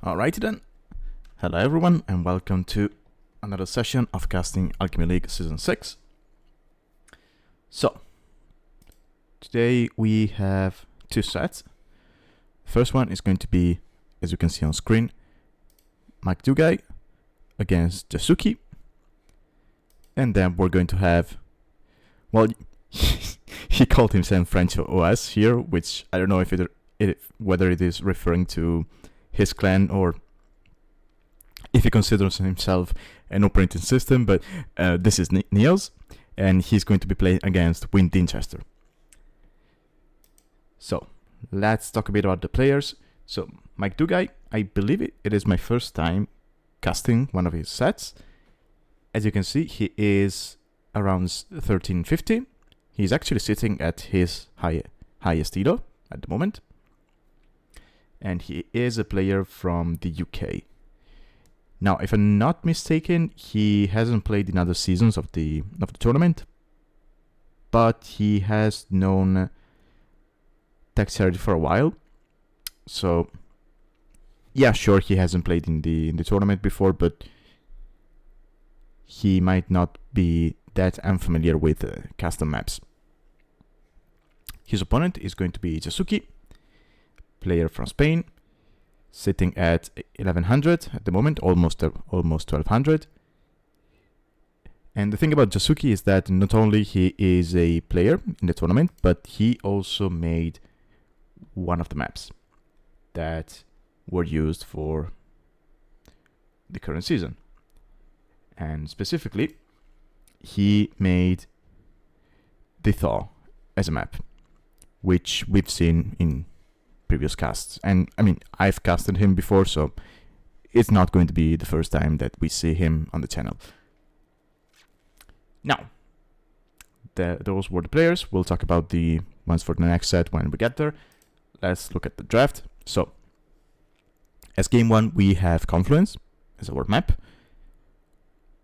Alrighty then. Hello everyone and welcome to another session of casting Alchemy League Season 6. So, today we have two sets. First one is going to be, as you can see on screen, NeozZ against Jasouki. And then we're going to have, well, he called himself French OS here, which I don't know whether it is referring to his clan or if he considers himself an operating system, but this is NeozZ, and he's going to be playing against Wean Dinchester. So, let's talk a bit about the players. So, NeozZ, I believe it is my first time casting one of his sets. As you can see, he is around 1350. He's actually sitting at his highest elo at the moment. And he is a player from the UK. Now, if I'm not mistaken, he hasn't played in other seasons of the tournament, but he has known Dexterity for a while. So, yeah, sure, he hasn't played in the tournament before, but he might not be that unfamiliar with custom maps. His opponent is going to be Jasouki, player from Spain, sitting at 1100 at the moment, almost 1200. And the thing about Jasouki is that not only he is a player in the tournament, but he also made one of the maps that were used for the current season. And specifically, he made the Thaw as a map, which we've seen in previous casts. And I mean, I've casted him before, so it's not going to be the first time that we see him on the channel. Now, those were the players. We'll talk about the ones for the next set when we get there. Let's look at the draft. So, as game one, we have Confluence as our map.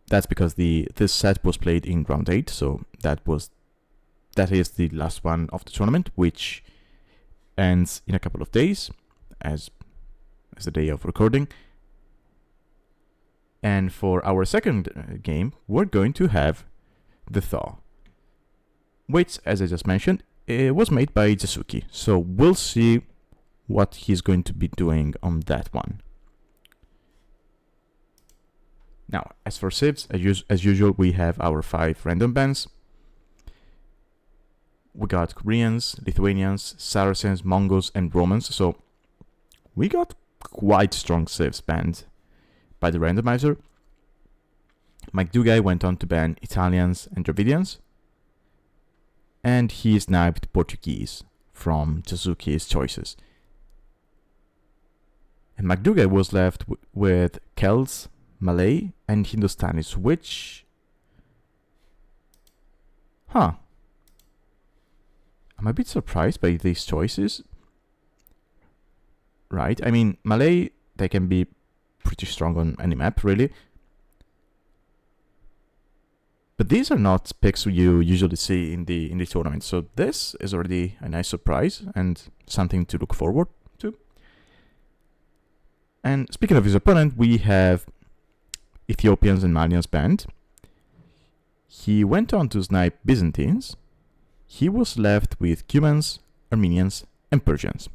That's because this set was played in round 8, so that is the last one of the tournament, which ends in a couple of days, as the day of recording. And for our second game, we're going to have the Thaw, which, as I just mentioned, it was made by Jasouki. So we'll see what he's going to be doing on that one. Now, as for civs, as usual, we have our 5 random bands. We got Koreans, Lithuanians, Saracens, Mongols, and Romans. So we got quite strong civs banned by the randomizer. NeozZ went on to ban Italians and Dravidians. And he sniped Portuguese from Jasouki's choices. And NeozZ was left with Celts, Malay, and Hindustanis, which... I'm a bit surprised by these choices. Right, I mean, Malay, they can be pretty strong on any map, really. But these are not picks you usually see in the tournament, so this is already a nice surprise and something to look forward to. And speaking of his opponent, we have Ethiopians and Malians banned. He went on to snipe Byzantines. He was left with Cumans, Armenians, and Persians.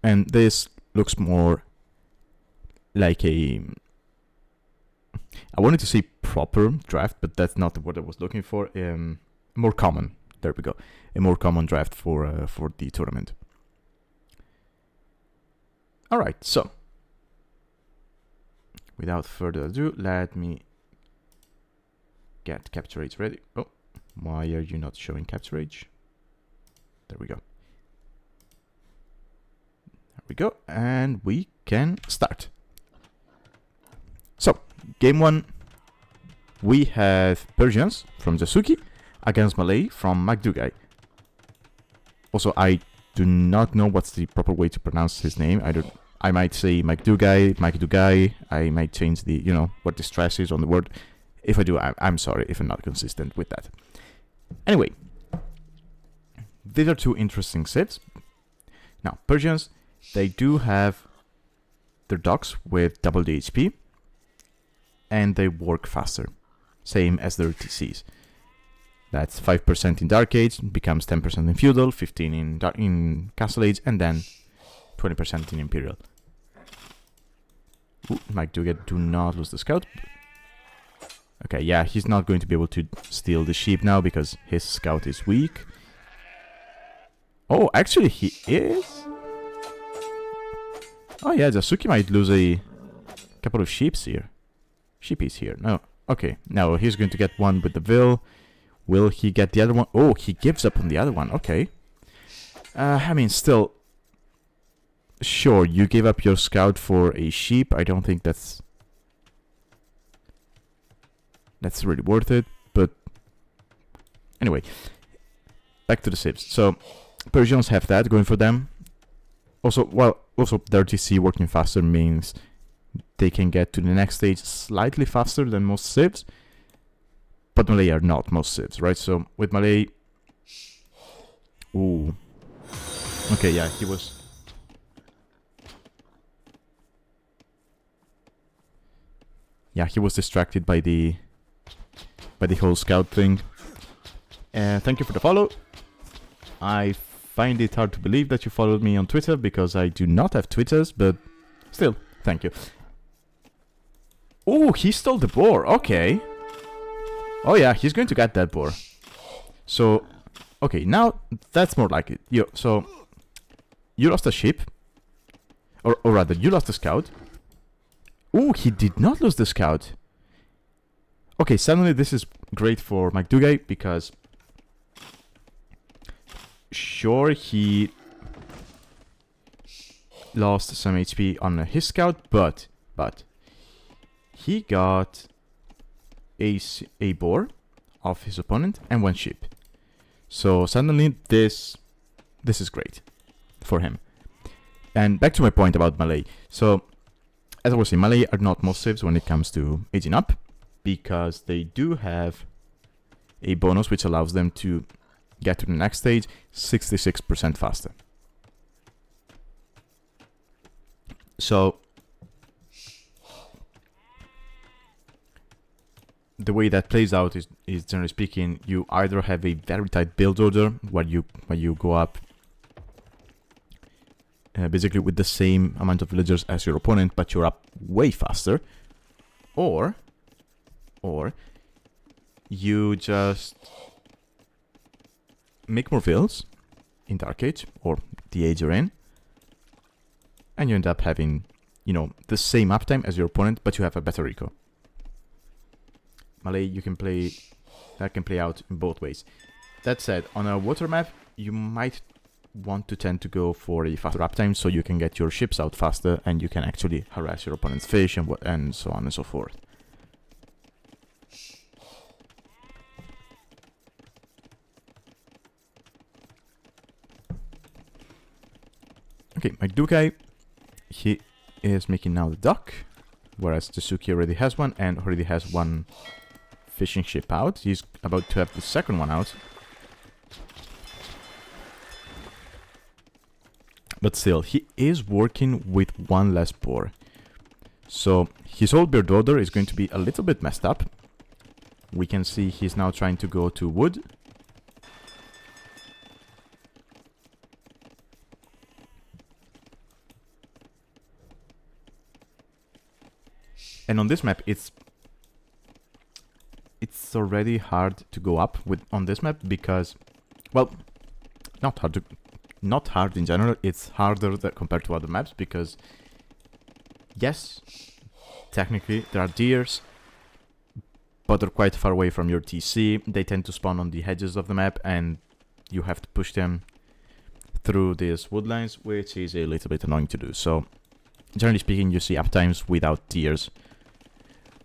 And this looks more like I wanted to say proper draft, but that's not what I was looking for. More common. There we go. A more common draft for the tournament. All right. So, without further ado, let me get capture age ready. Oh, why are you not showing capture age? There we go. There we go, and we can start. So, game one, we have Persians from Jasouki against Malay from NeozZ. Also, I do not know what's the proper way to pronounce his name. I might say NeozZ. I might change the, what the stress is on the word. If I do, I'm sorry if I'm not consistent with that. Anyway, these are two interesting sets. Now, Persians, they do have their docks with double the HP, and they work faster, same as their TCs. That's 5% in Dark Age, becomes 10% in Feudal, 15 in Castle Age, and then 20% in Imperial. Ooh, Mike Dugat, do not lose the scout. Okay, yeah, he's not going to be able to steal the sheep now because his scout is weak. Oh, actually he is? Oh yeah, Jasouki might lose a couple of sheeps here. Sheepies here. No. Okay, now he's going to get one with the Vil. Will he get the other one? Oh, he gives up on the other one. Okay. I mean, still... Sure, you gave up your scout for a sheep. I don't think that's really worth it. But anyway, back to the civs. So Persians have that going for them. Also, well, also their TC working faster means they can get to the next stage slightly faster than most civs. But Malay are not most civs, right? So with Malay, ooh, okay, yeah, he was. Yeah, he was distracted by the whole scout thing. Thank you for the follow. I find it hard to believe that you followed me on Twitter because I do not have Twitters, but still, thank you. Oh, he stole the boar. Okay. Oh yeah, he's going to get that boar. So, okay, now that's more like it. So, you lost a sheep. Or rather, you lost a scout. Oh, he did not lose the scout. Okay, suddenly this is great for Mike Dugai because... Sure, he lost some HP on his scout, but he got a boar of his opponent and one sheep. So suddenly this is great for him. And back to my point about Malay. So as I was saying, Malay are not most civs when it comes to aging up because they do have a bonus which allows them to get to the next stage 66% faster. So the way that plays out is generally speaking, you either have a very tight build order where you go up basically with the same amount of villagers as your opponent, but you're up way faster, or you just make more vills in Dark Age or the age you're in, and you end up having, the same uptime as your opponent, but you have a better eco. Malay, that can play out in both ways. That said, on a water map, you might want to tend to go for a faster uptime so you can get your ships out faster and you can actually harass your opponent's fish and so on and so forth. Okay, Mike Dukai, he is making now the dock, whereas Jasouki already has one and already has one fishing ship out. He's about to have the second one out. But still, he is working with one less boar. So his old bird order is going to be a little bit messed up. We can see he's now trying to go to wood. And on this map, it's already hard to go up on this map because, well, not hard in general. It's harder compared to other maps because, yes, technically there are deers, but they're quite far away from your TC. They tend to spawn on the edges of the map, and you have to push them through these woodlines, which is a little bit annoying to do. So, generally speaking, you see uptimes without deers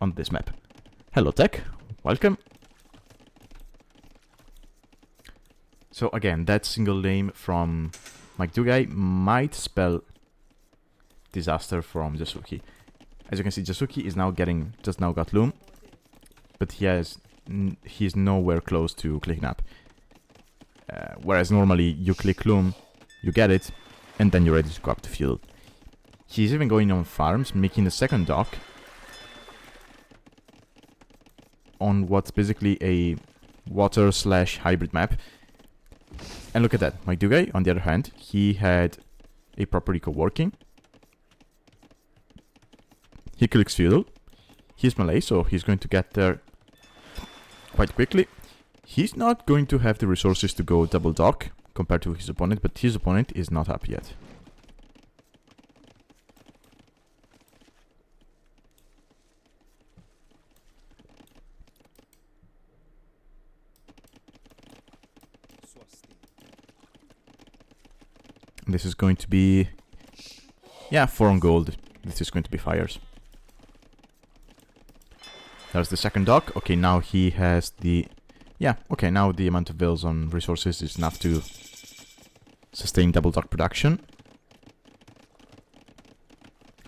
on this map. Hello, Tech. Welcome. So again, that single name from Mike Dugai might spell disaster from Jasouki. As you can see, Jasouki is now just now got Loom, but he's nowhere close to clicking up. Whereas normally you click Loom, you get it, and then you're ready to go up to fuel. He's even going on farms, making a second dock on what's basically a water/hybrid map. And look at that, my Dugai, on the other hand, he had a proper eco working. He clicks fuel. He's melee, so he's going to get there quite quickly. He's not going to have the resources to go double dock compared to his opponent, but his opponent is not up yet. This is going to be, yeah, 4 on gold. This is going to be fires. There's the second dock. Okay, now he has the, yeah, okay, now the amount of vills on resources is enough to sustain double dock production.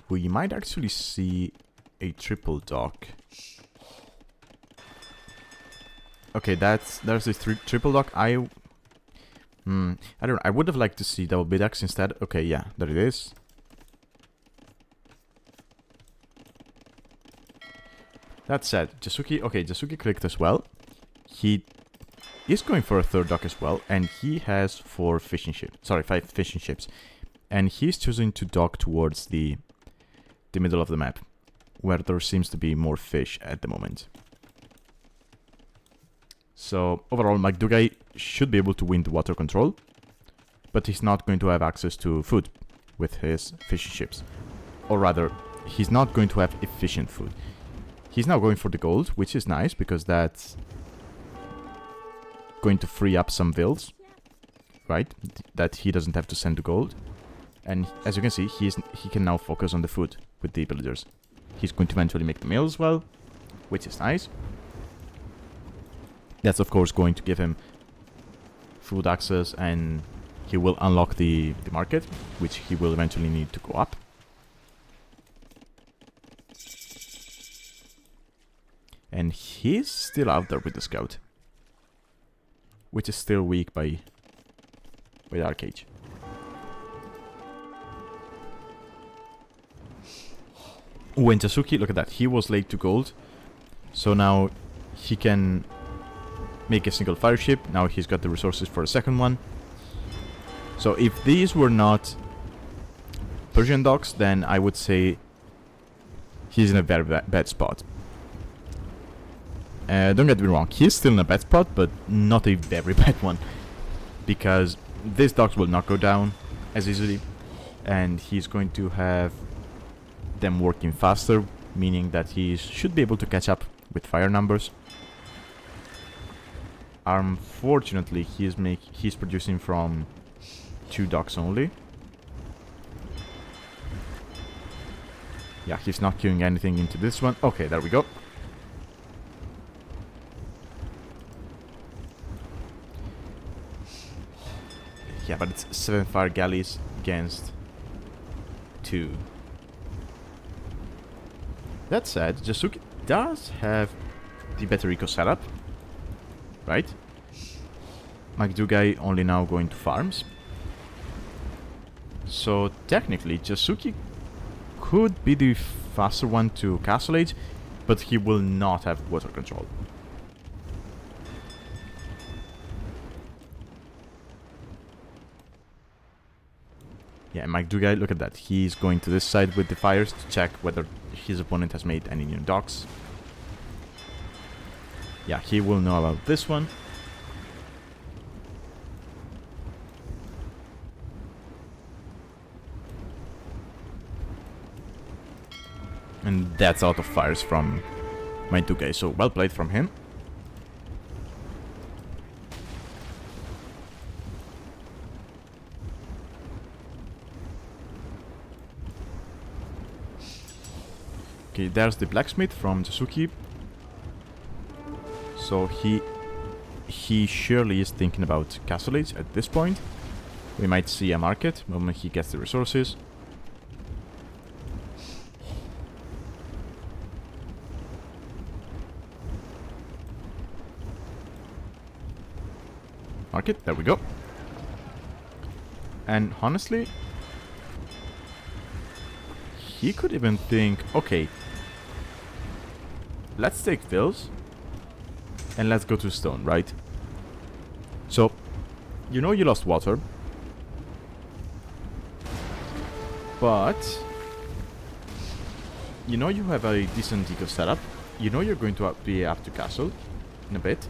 We might actually see a triple dock. Okay, there's this triple dock. I don't know. I would have liked to see double bidax instead. Okay, yeah, there it is. That said, Jasouki, okay, Jasouki clicked as well. He is going for a third dock as well, and he has 5 fishing ships. And he's choosing to dock towards the middle of the map, where there seems to be more fish at the moment. So overall, Magdugai should be able to win the water control, but he's not going to have access to food with his fishing ships. Or rather, he's not going to have efficient food. He's now going for the gold, which is nice, because that's going to free up some vills, right? That he doesn't have to send to gold. And as you can see, he can now focus on the food with the villagers. He's going to eventually make the meal as well, which is nice. That's of course going to give him food access, and he will unlock the market, which he will eventually need to go up. And he's still out there with the scout, which is still weak by Dark Age. When Jasouki, look at that, he was late to gold, so now he can make a single fire ship. Now he's got the resources for a second one. So if these were not Persian docks, then I would say he's in a very bad spot. Don't get me wrong, he's still in a bad spot, but not a very bad one, because these docks will not go down as easily, and he's going to have them working faster, meaning that he should be able to catch up with fire numbers. Unfortunately, he's producing from 2 docks only. Yeah, he's not queuing anything into this one. Okay, there we go. Yeah, but it's 7 fire galleys against 2. That said, Jasouki does have the better eco setup, right? Magdugai only now going to farms. So technically, Jasouki could be the faster one to Castle Age, but he will not have water control. Yeah, Magdugai, look at that. He's going to this side with the fires to check whether his opponent has made any new docks. Yeah, he will know about this one. And that's out of fires from Magdugai, so well played from him. Okay, there's the blacksmith from Jasouki. So he surely is thinking about Castle Age at this point. We might see a market the moment he gets the resources. Market, there we go. And honestly, he could even think, okay, let's take those and let's go to stone, right? So, you know you lost water, but you know you have a decent eco setup. You know you're going to be up to castle in a bit.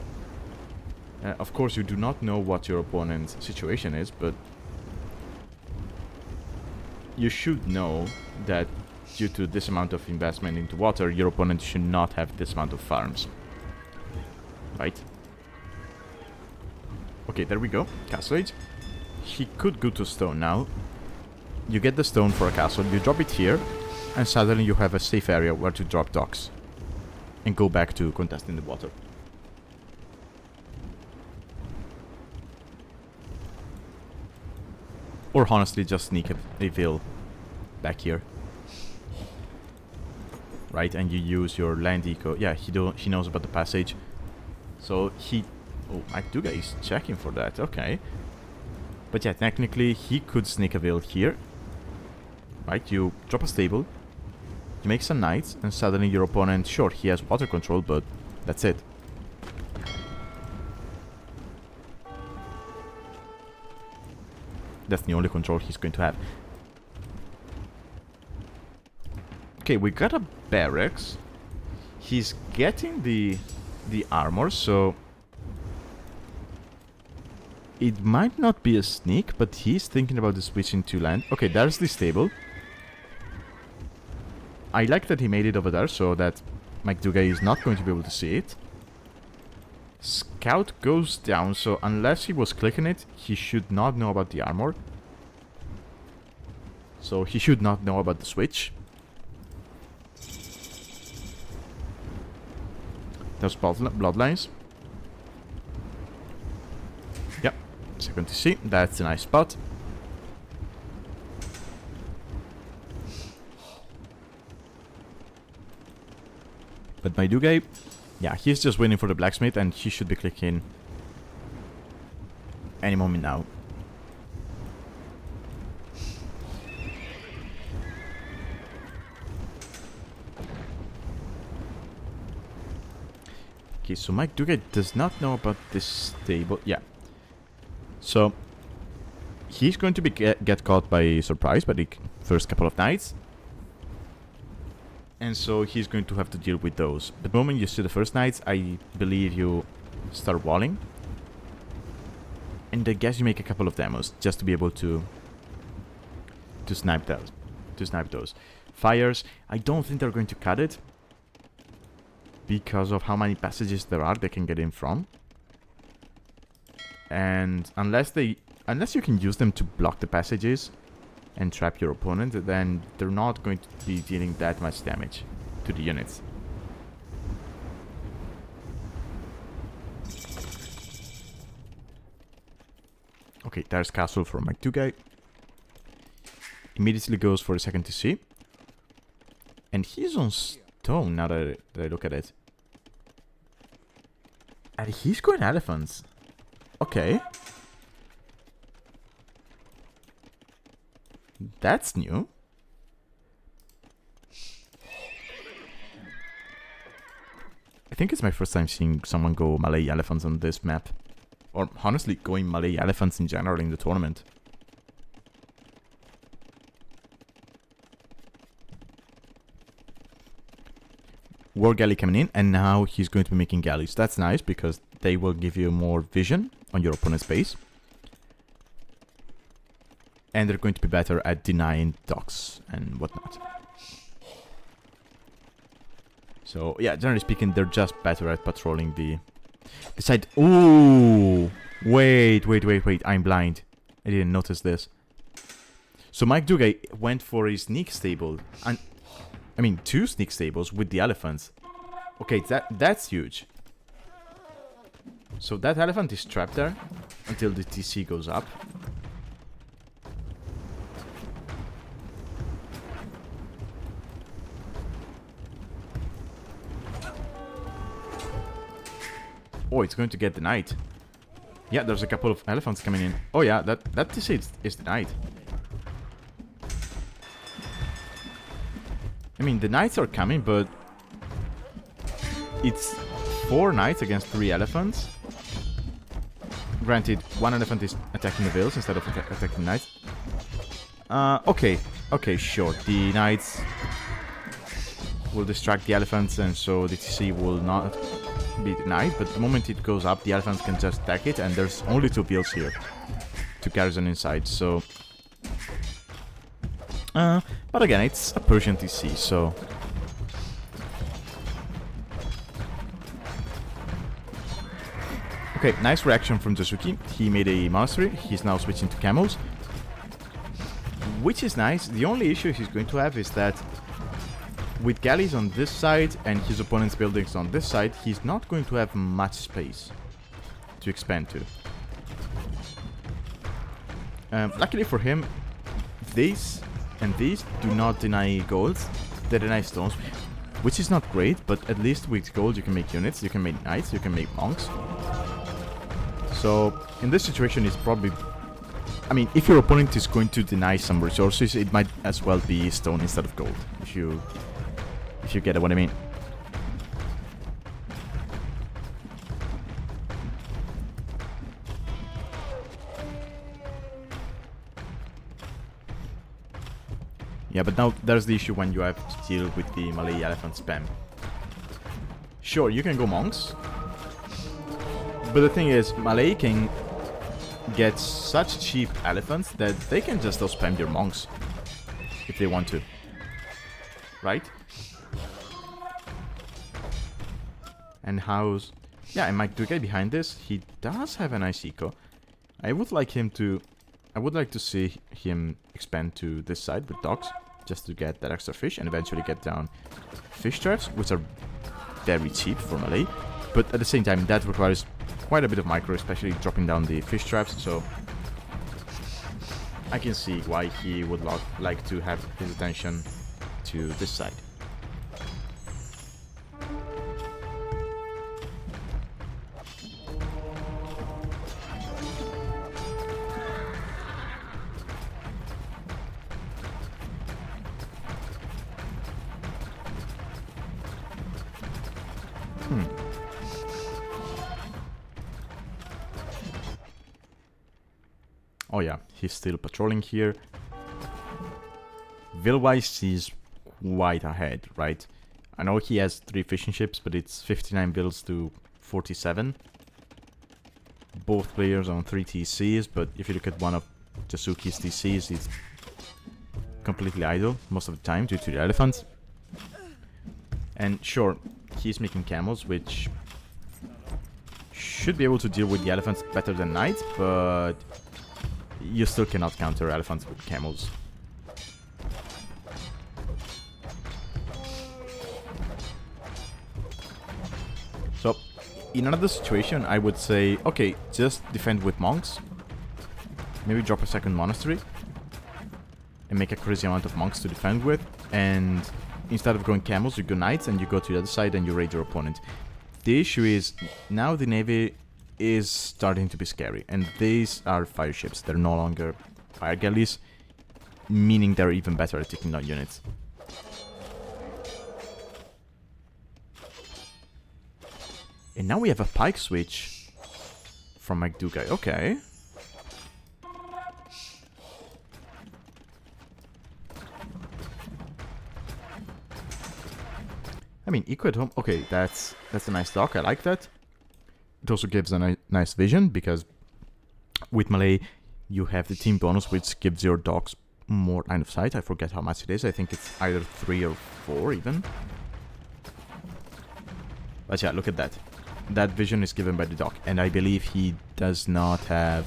Of course, you do not know what your opponent's situation is, but you should know that due to this amount of investment into water, your opponent should not have this amount of farms. Right? Okay, there we go. Castle Age. He could go to stone now. You get the stone for a castle, you drop it here, and suddenly you have a safe area where to drop docks. And go back to contesting the water. Or honestly, just sneak a veil back here. Right, and you use your land eco. Yeah, he knows about the passage. So he... Oh, McDougal is checking for that, okay. But yeah, technically he could sneak a veil here. Right, you drop a stable. You make some knights, and suddenly your opponent, sure, he has water control, but that's it. That's the only control he's going to have. Okay, we got a barracks. He's getting the armor, so it might not be a sneak, but he's thinking about the switching to land. Okay, there's the stable. I like that he made it over there so that McDougal is not going to be able to see it. Scout goes down, so unless he was clicking it, he should not know about the armor. So he should not know about the switch. Those bloodlines. Yep, second to see. That's a nice spot. But McDougal, yeah, he's just waiting for the blacksmith, and he should be clicking any moment now. Okay, so McDougal does not know about this stable. Yeah. So he's going to be get caught by surprise by the first couple of knights. And so he's going to have to deal with those. But the moment you see the first knights, I believe you start walling. And I guess you make a couple of demos just to be able to snipe those. Fires, I don't think they're going to cut it, because of how many passages there are they can get in from. And unless you can use them to block the passages and trap your opponent, then they're not going to be dealing that much damage to the units. Okay, there's castle for McDougal. Immediately goes for a second to see. And he's on stone now that I look at it. And he's going elephants. Okay. That's new. I think it's my first time seeing someone go Malay elephants on this map. Or honestly, going Malay elephants in general in the tournament. War galley coming in, and now he's going to be making galleys. That's nice, because they will give you more vision on your opponent's base. And they're going to be better at denying docks and whatnot. So, yeah, generally speaking, they're just better at patrolling the side. Ooh! Wait, I'm blind. I didn't notice this. So McDougal went for a sneak stable. And I mean, 2 sneak stables with the elephants. Okay, that's huge. So that elephant is trapped there until the TC goes up. Oh, it's going to get denied. Yeah, there's a couple of elephants coming in. Oh yeah, that TC is denied. mean, the knights are coming, but it's 4 knights against 3 elephants. Granted, 1 elephant is attacking the villas instead of attacking the knights. Okay, sure. The knights will distract the elephants, and so the TC will not be denied. But the moment it goes up, the elephants can just attack it, and there's only 2 villas here. 2 garrison inside, so... but again, it's a Persian TC, so... Okay, nice reaction from Jasouki. He made a monastery. He's now switching to camels, which is nice. The only issue he's going to have is that with galleys on this side and his opponent's buildings on this side, he's not going to have much space to expand to. Luckily for him, these and these do not deny golds. They deny stones, which is not great, but at least with gold you can make units, you can make knights, you can make monks. So, in this situation, it's probably... I mean, if your opponent is going to deny some resources, it might as well be stone instead of gold, if you get what I mean. Yeah, but now there's the issue when you have to deal with the Malay elephant spam. Sure, you can go monks. But the thing is, Malay can get such cheap elephants that they can just spam your monks if they want to. Right? And how's... Yeah, and Mike Duque behind this, he does have a nice eco. I would like to see him expand to this side with docks, just to get that extra fish and eventually get down fish traps, which are very cheap for Malay. But at the same time, that requires quite a bit of micro, especially dropping down the fish traps, so I can see why he would like to have his attention to this side. Oh yeah, he's still patrolling here. Ville-wise, he's quite ahead, right? I know he has 3 fishing ships, but it's 59 vills to 47. Both players on 3 TCs, but if you look at one of Jasouki's TCs, it's completely idle most of the time due to the elephants. And sure, he's making camels, which should be able to deal with the elephants better than knights, but you still cannot counter elephants with camels. So, in another situation, I would say, okay, just defend with monks. Maybe drop a second monastery. And make a crazy amount of monks to defend with. And instead of going camels, you go knights and you go to the other side and you raid your opponent. The issue is, now the navy is starting to be scary, and these are fire ships. They're no longer fire galleys, meaning they're even better at taking down units. And now we have a pike switch from Mike Duque. Okay. I mean, eco at home. Okay, that's a nice dock. I like that. It also gives a nice vision, because with Malay, you have the team bonus, which gives your dogs more line of sight. I forget how much it is. I think it's either 3 or 4 even. But yeah, look at that. That vision is given by the dog. And I believe he does not have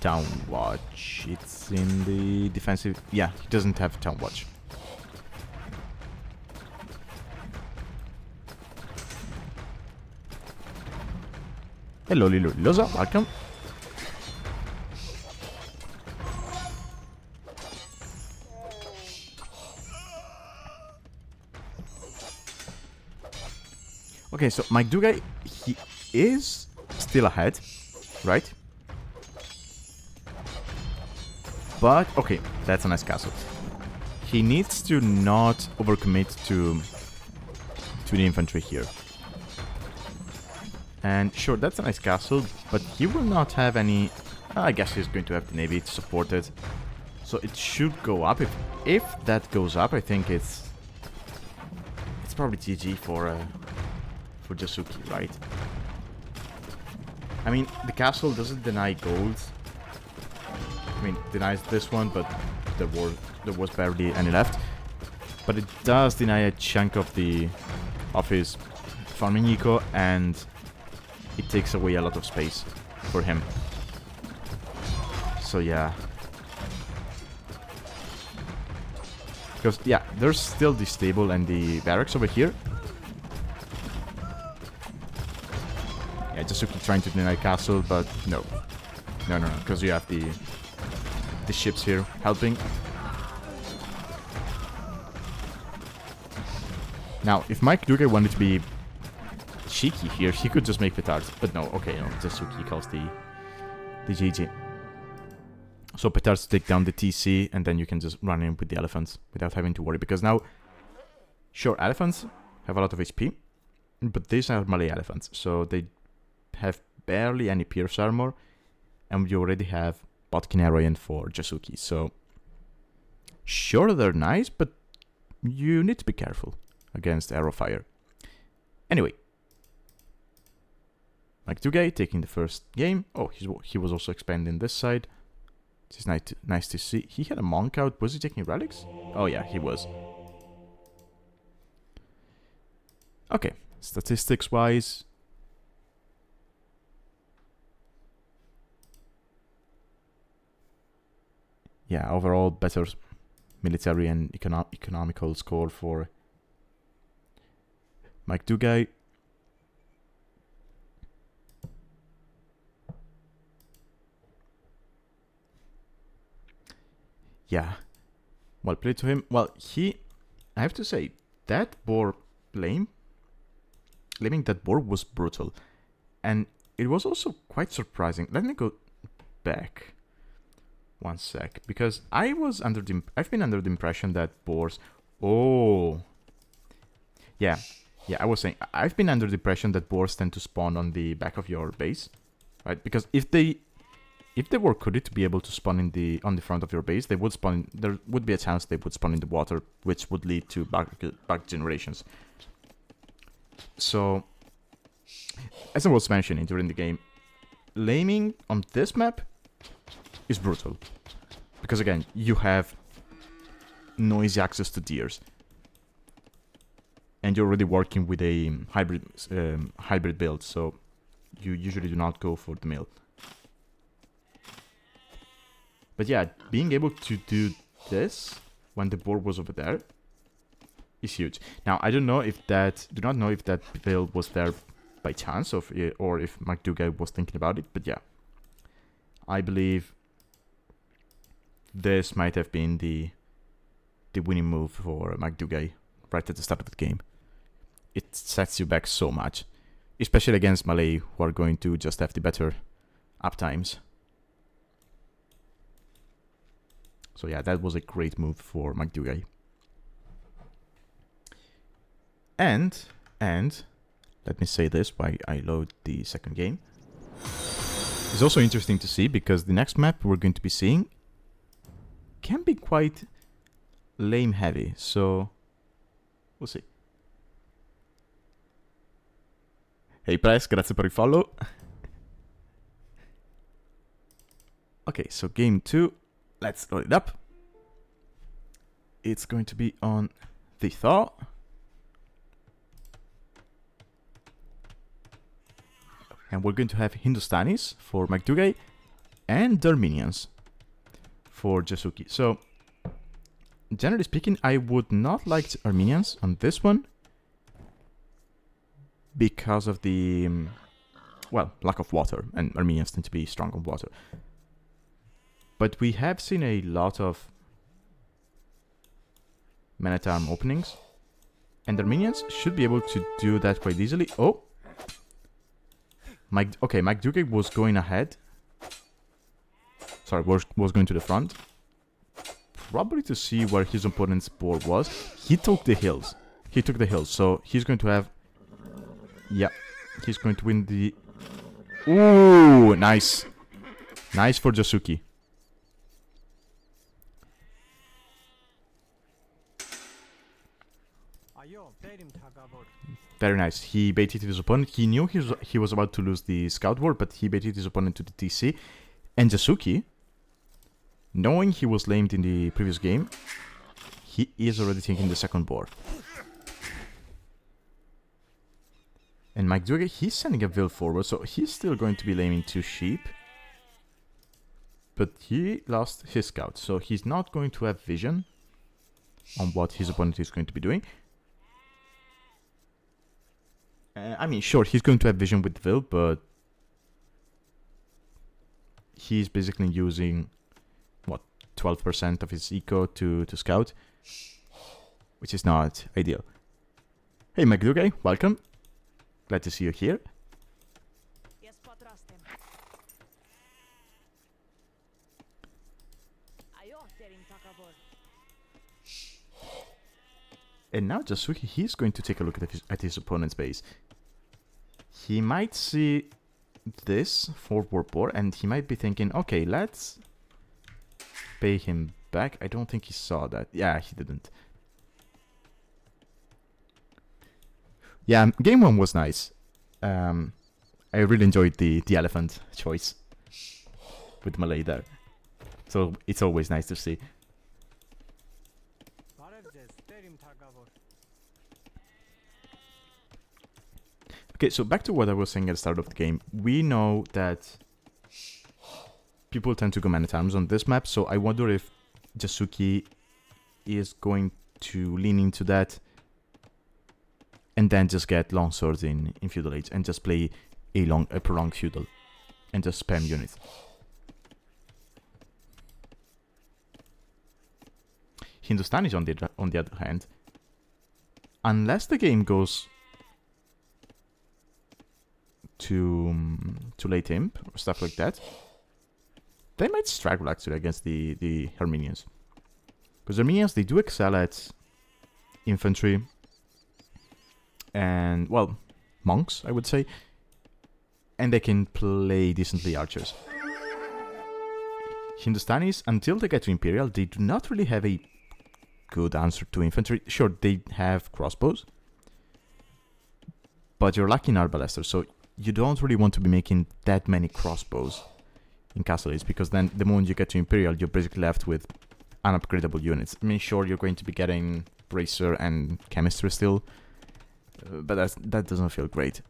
Town Watch. It's in the defensive... Yeah, he doesn't have Town Watch. Hello, NeozZ, welcome. Okay, so Mike Duque, he is still ahead, right? But, okay, that's a nice castle. he needs to not overcommit to the infantry here. And sure, that's a nice castle, but he will not have any... I guess he's going to have the navy to support it. So it should go up. If that goes up, I think it's probably GG for Jasouki, right? I mean, the castle doesn't deny gold. I mean, denies this one, but there was barely any left. But it does deny a chunk of his farming eco, and it takes away a lot of space for him. So yeah. Because, yeah, there's still the stable and the barracks over here. Yeah, Jasouki trying to deny castle, but no. No, because you have the ships here helping. Now, if Mike Duque wanted to be cheeky here, he could just make petards. But no, okay, no, Jasouki calls the GG. So petards to take down the TC, and then you can just run in with the elephants without having to worry. Because now, sure, elephants have a lot of HP, but these are melee elephants, so they have barely any pierce armor, and you already have Botkin Arrow for Jasouki. So, sure, they're nice, but you need to be careful against arrow fire. Anyway, Mike Duque taking the first game. Oh, he was also expanding this side. It's nice to see. He had a monk out. Was he taking relics? Oh yeah, he was. Okay, statistics-wise. Yeah, overall better military and economical score for Mike Duque. Yeah, well played to him. Well, I have to say, that boar laming that boar was brutal. And it was also quite surprising. Let me go back one sec, because I've been under the impression that boars... Oh. Yeah, I was saying, I've been under the impression that boars tend to spawn on the back of your base, right? Because if they were could to be able to spawn on the front of your base, they would spawn. There would be a chance they would spawn in the water, which would lead to back generations. So, as I was mentioning during the game, laming on this map is brutal, because again you have noisy access to deers, and you're already working with a hybrid build, so you usually do not go for the mill. But yeah, being able to do this when the board was over there is huge. Now, I do not know if that build was there by chance, or if Mike Duque was thinking about it. But yeah, I believe this might have been the winning move for Mike Duque right at the start of the game. It sets you back so much, especially against Malay, who are going to just have the better uptimes. So yeah, that was a great move for Mike Duque. And let me say this while I load the second game. It's also interesting to see because the next map we're going to be seeing can be quite lame heavy, so we'll see. Hey Press, grazie per il follow. Okay, so game 2. Let's load it up. It's going to be on the Thaw. And we're going to have Hindustanis for Mike Duque and Armenians for Jasouki. So, generally speaking, I would not like Armenians on this one because of the, well, lack of water, and Armenians tend to be strong on water. But we have seen a lot of man-at-arm openings, and Armenians should be able to do that quite easily. Oh! Mike Duque was going ahead. Sorry, was going to the front. probably to see where his opponent's board was. He took the hills. He took the hills, so he's going to have... Yeah, he's going to win the... Ooh, nice. Nice for Jasouki. Very nice. He baited his opponent. He knew he was about to lose the scout ward, but he baited his opponent to the TC. And Jasouki, knowing he was lamed in the previous game, he is already taking the second board. And Mike Duga, he's sending a Vil forward, so he's still going to be laming 2 sheep. But he lost his scout, so he's not going to have vision on what his opponent is going to be doing. I mean, sure, he's going to have vision with Vil, but he's basically using, what, 12% of his eco to scout, which is not ideal. Hey, McDougay, welcome. Glad to see you here. And now Jasouki, he's going to take a look at his opponent's base. He might see this forward board and he might be thinking, okay, let's pay him back. I don't think he saw that. Yeah, he didn't. Yeah, game 1 was nice. I really enjoyed the elephant choice with Malay there. So it's always nice to see. Okay, so back to what I was saying at the start of the game. We know that people tend to go man at arms on this map, so I wonder if Jasouki is going to lean into that and then just get long swords in feudal age and just play a prolonged feudal and just spam units. Hindustani on the other hand, unless the game goes to late imp or stuff like that, they might struggle actually against the Armenians, because Armenians, they do excel at infantry and, well, monks, I would say, and they can play decently archers. Hindustanis, until they get to Imperial, they do not really have a good answer to infantry. Sure, they have crossbows, but you're lacking arbalesters, so you don't really want to be making that many crossbows in Castle Age, because then the moment you get to Imperial, you're basically left with unupgradable units. I mean, sure, you're going to be getting Bracer and Chemistry still, but that doesn't feel great.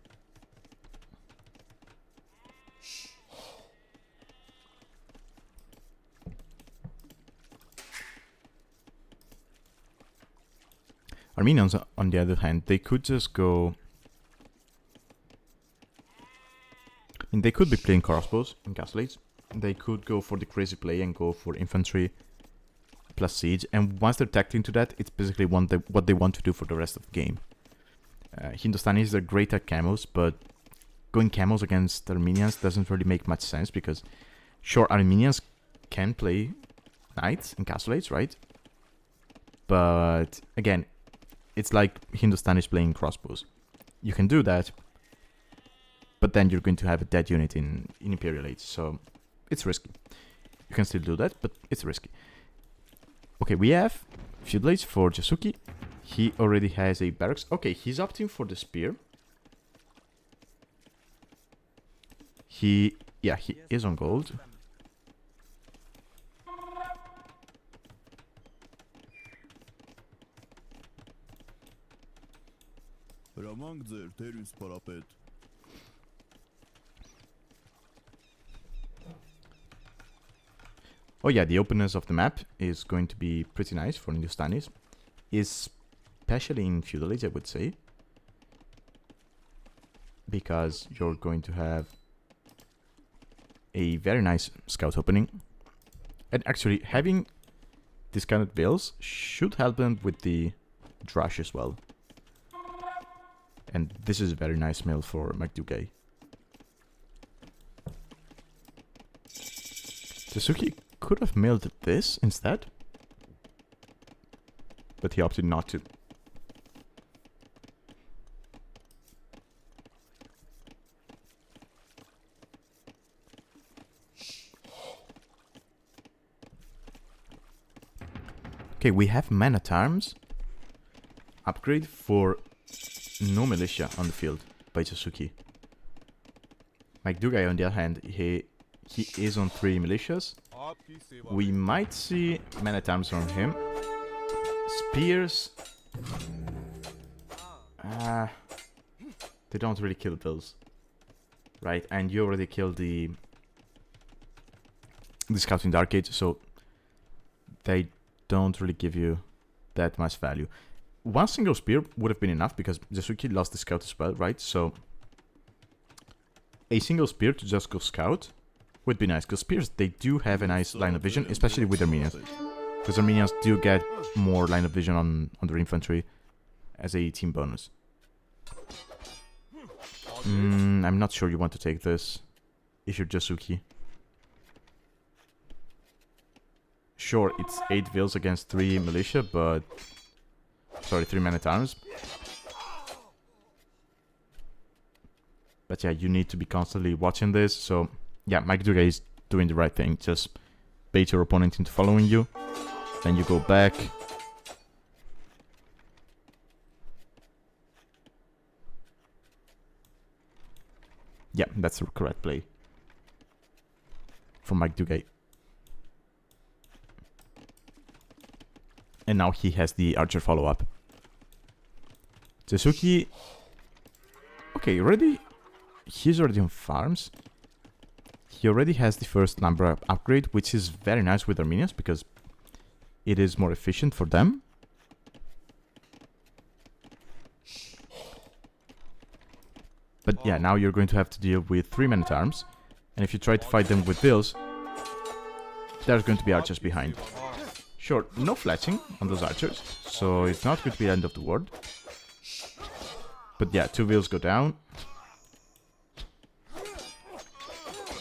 Armenians, on the other hand, they could just go... I mean, they could be playing crossbows in Castle Age. They could go for the crazy play and go for infantry plus siege. And once they're tacked into that, it's basically what they want to do for the rest of the game. Hindustanis are great at camos, but going camos against Armenians doesn't really make much sense, because sure, Armenians can play knights in Castle Age, right? But again, it's like Hindustanis playing crossbows. You can do that, but then you're going to have a dead unit in Imperial Age, so it's risky. You can still do that, but it's risky. Okay, we have Feudal Age for Jasouki. He already has a barracks. Okay, he's opting for the spear. He is on gold. Oh yeah, the openness of the map is going to be pretty nice for Hindustanis, especially in Feudal Age, I would say, because you're going to have a very nice scout opening, and actually having discounted bills should help them with the Drush as well. And this is a very nice mill for McDougay. Jasouki could have milled this instead. but he opted not to. Okay, we have Man-at-Arms upgrade for no militia on the field by Jasouki. Mike Dugai, on the other hand, he is on 3 militias. We might see Man-at-Arms on him. Spears. They don't really kill those. Right, and you already killed the scout in the arcade, so they don't really give you that much value. One single spear would have been enough because Jasouki lost the scout as well, right? So a single spear to just go scout would be nice, because spears, they do have a nice line of vision, especially with Armenians. Because Armenians do get more line of vision on their infantry as a team bonus. I'm not sure you want to take this if you're Jasouki. Sure, it's 8 vills against 3 militia, but... Sorry, 3 men-at-arms. But yeah, you need to be constantly watching this, so... Yeah, Mike Duga is doing the right thing. Just bait your opponent into following you. Then you go back. Yeah, that's the correct play. From Mike Duga. And now he has the archer follow-up. Jasouki... Okay, already... He's already on farms. He already has the first number upgrade, which is very nice with Armenians, because it is more efficient for them. But yeah, now you're going to have to deal with 3 men-at-arms. And if you try to fight them with vills, there's going to be archers behind. Sure, no fletching on those archers, so it's not going to be the end of the world. But yeah, 2 vills go down.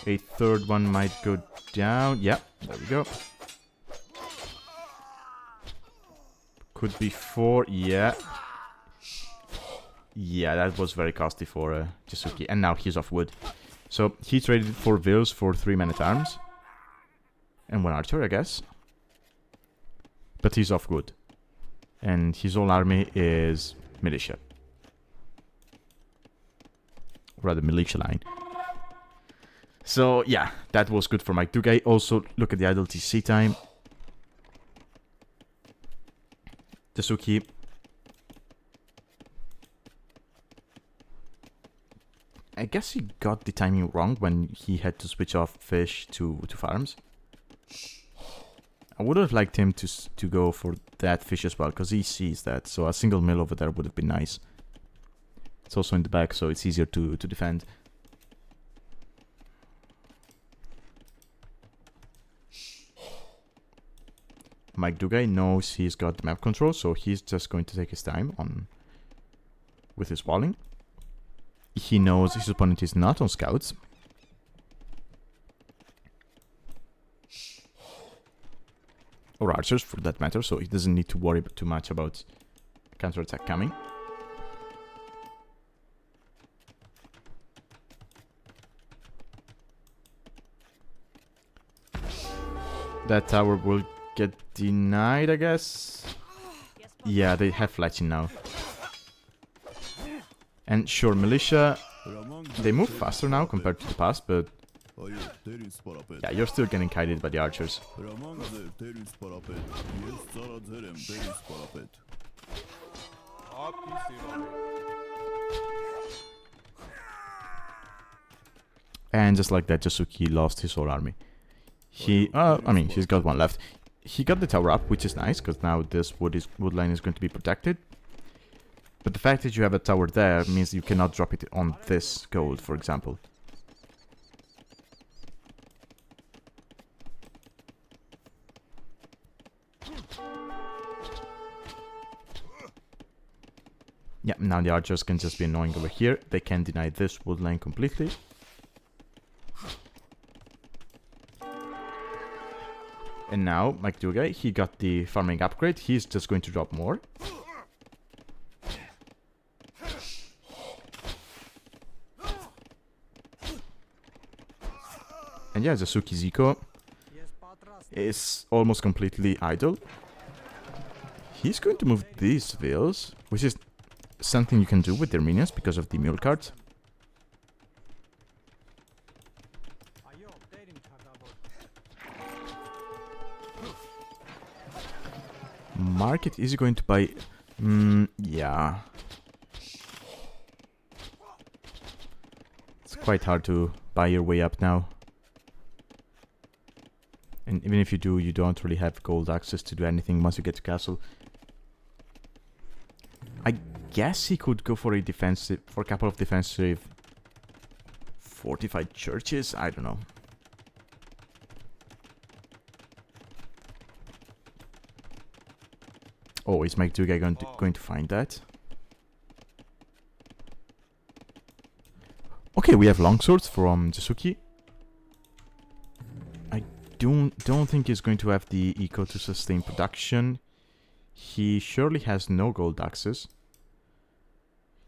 A third one might go down. Yeah, there we go. Could be 4, yeah. Yeah, that was very costly for Jasouki. And now he's off wood. So he traded 4 vills for 3 men-at-arms. And 1 archer, I guess. But he's off wood. And his whole army is militia. Rather, militia line. So, yeah, that was good for Mike Dugai. Also, look at the idle TC time. Jasouki. I guess he got the timing wrong when he had to switch off fish to farms. I would have liked him to go for that fish as well, because he sees that. So a single mill over there would have been nice. It's also in the back, so it's easier to defend. Mike Dugai knows he's got the map control, so he's just going to take his time on with his walling. He knows his opponent is not on scouts. Or archers, for that matter, so he doesn't need to worry too much about counterattack coming. That tower will get denied, I guess. Yeah, they have fletching now. And sure, militia, they move faster now compared to the past, but yeah, you're still getting kited by the archers. And just like that, Jasouki lost his whole army. I mean, he's got 1 left. He got the tower up, which is nice, because now this wood line is going to be protected. But the fact that you have a tower there means you cannot drop it on this gold, for example. Yeah, now the archers can just be annoying over here. They can deny this wood line completely. And now, McDougall, he got the farming upgrade. He's just going to drop more. And yeah, Jasouki Zico is almost completely idle. He's going to move these vills, which is something you can do with their minions because of the mule cart. Market is going to buy... yeah. It's quite hard to buy your way up now. And even if you do, you don't really have gold access to do anything once you get to castle. I guess he could go for a defensive, for a couple of defensive fortified churches. I don't know. Oh, is Mike Duga going to find that? Okay, we have longswords from Jasouki. I don't think he's going to have the eco to sustain production. He surely has no gold access.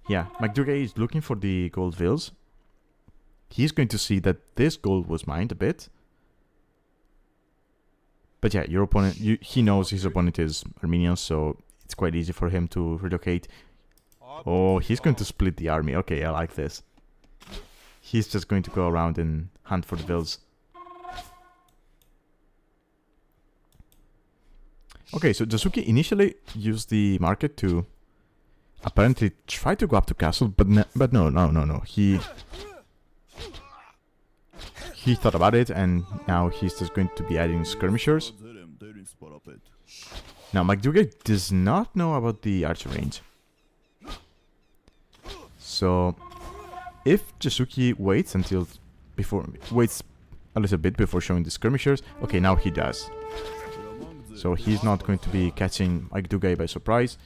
Yeah, McDougall is looking for the gold vills. He's going to see that this gold was mined a bit. But yeah, your opponent, he knows his opponent is Armenian, so it's quite easy for him to relocate. Oh, he's going to split the army. Okay, I like this. He's just going to go around and hunt for the vills. Okay, so Jasouki initially used the market to apparently try to go up to castle, but no. He thought about it, and now he's just going to be adding skirmishers. Now, McDougall does not know about the archer range. So, if Jasouki waits waits a little bit before showing the skirmishers, okay, now he does. So he's not going to be catching McDougall by surprise.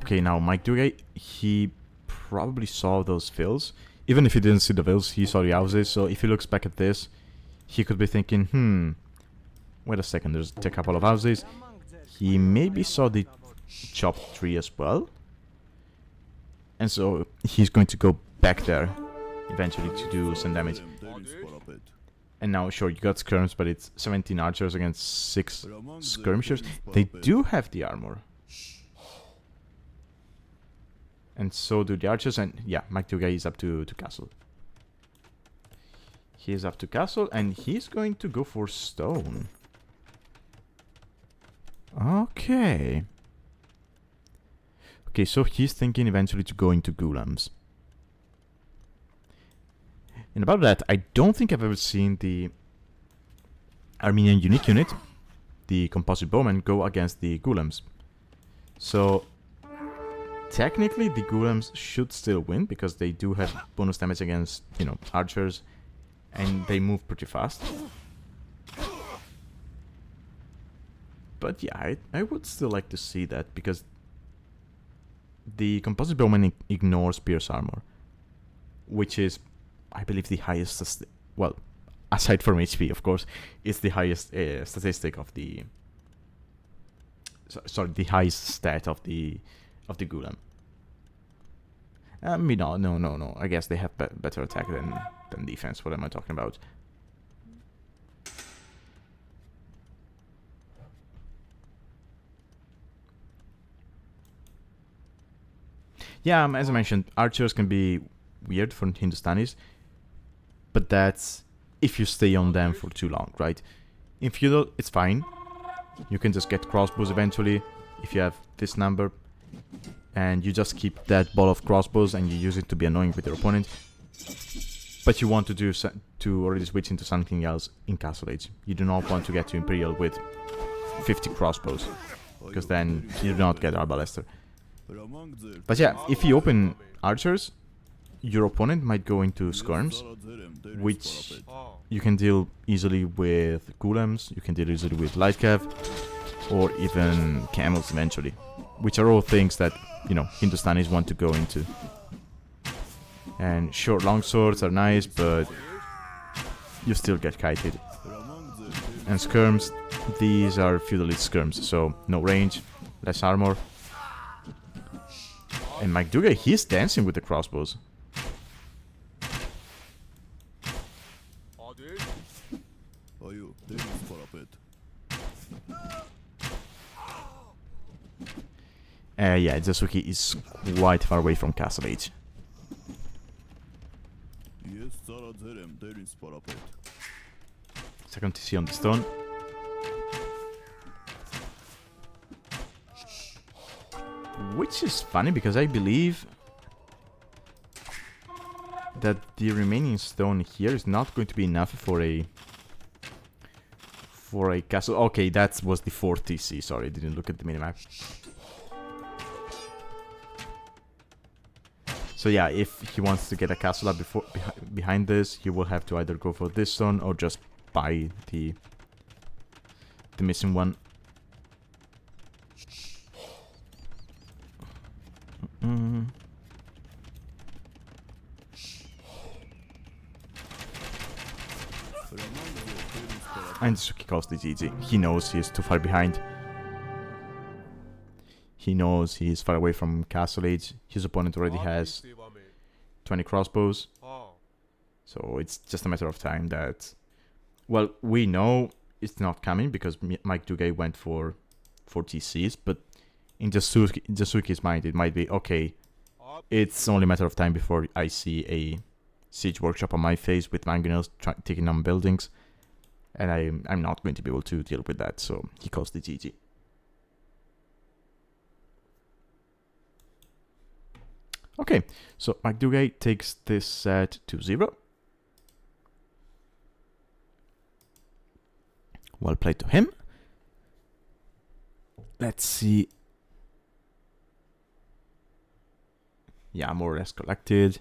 Okay, now McDougall, he probably saw those vills. Even if he didn't see the vills, he saw the houses. So if he looks back at this, he could be thinking, wait a second, there's a couple of houses. He maybe saw the chopped tree as well. And so he's going to go back there eventually to do some damage. And now, sure, you got skirms, but it's 17 archers against 6 skirmishers. They do have the armor. And so do the archers, and yeah, McDougall is up to castle. He is up to castle, and he's going to go for stone. Okay. Okay, so he's thinking eventually to go into golems. And about that, I don't think I've ever seen the Armenian unique unit, the composite bowmen, go against the golems. So technically, the golems should still win because they do have bonus damage against, archers, and they move pretty fast. But yeah, I would still like to see that because the composite bowman ignores pierce armor, which is, I believe, the highest. Well, aside from HP, of course, it's the highest statistic of the. Sorry, the highest stat of the golem. No. I guess they have better attack than defense. What am I talking about? Yeah, as I mentioned, archers can be weird for Hindustanis, but that's if you stay on them for too long, right? In feudal, it's fine. You can just get crossbows eventually if you have this number, and you just keep that ball of crossbows and you use it to be annoying with your opponent. But you want to already switch into something else in Castle Age. You do not want to get to Imperial with 50 crossbows, because then you do not get Arbalester. But yeah, if you open archers, your opponent might go into skirms, which you can deal easily with golems, you can deal easily with light cav, or even camels eventually, which are all things that, you know, Hindustanis want to go into. And short long swords are nice, but you still get kited. And skirms, these are feudalist skirms, so no range, less armor. And Mike Duga, he's dancing with the crossbows. Yeah, Jasouki is quite far away from Castle Age. Second TC on the stone. Which is funny because I believe that the remaining stone here is not going to be enough for a castle. Okay, that was the 4th TC. Sorry, I didn't look at the minimap. So yeah, if he wants to get a castle up behind this, he will have to either go for this stone or just buy the missing one. And Suki calls the GG. He knows he's too far behind. He knows he's far away from Castle Age. His opponent already has 20 crossbows. So it's just a matter of time that... Well, we know it's not coming because Mike Duguay went for TCs, but in Jasuki's mind it might be, okay, it's only a matter of time before I see a siege workshop on my face with mangonels taking on buildings, and I'm not going to be able to deal with that, so he calls the GG. Okay, so Mike Duguay takes this set to 0. Well played to him. Let's see. Yeah, more or less collected.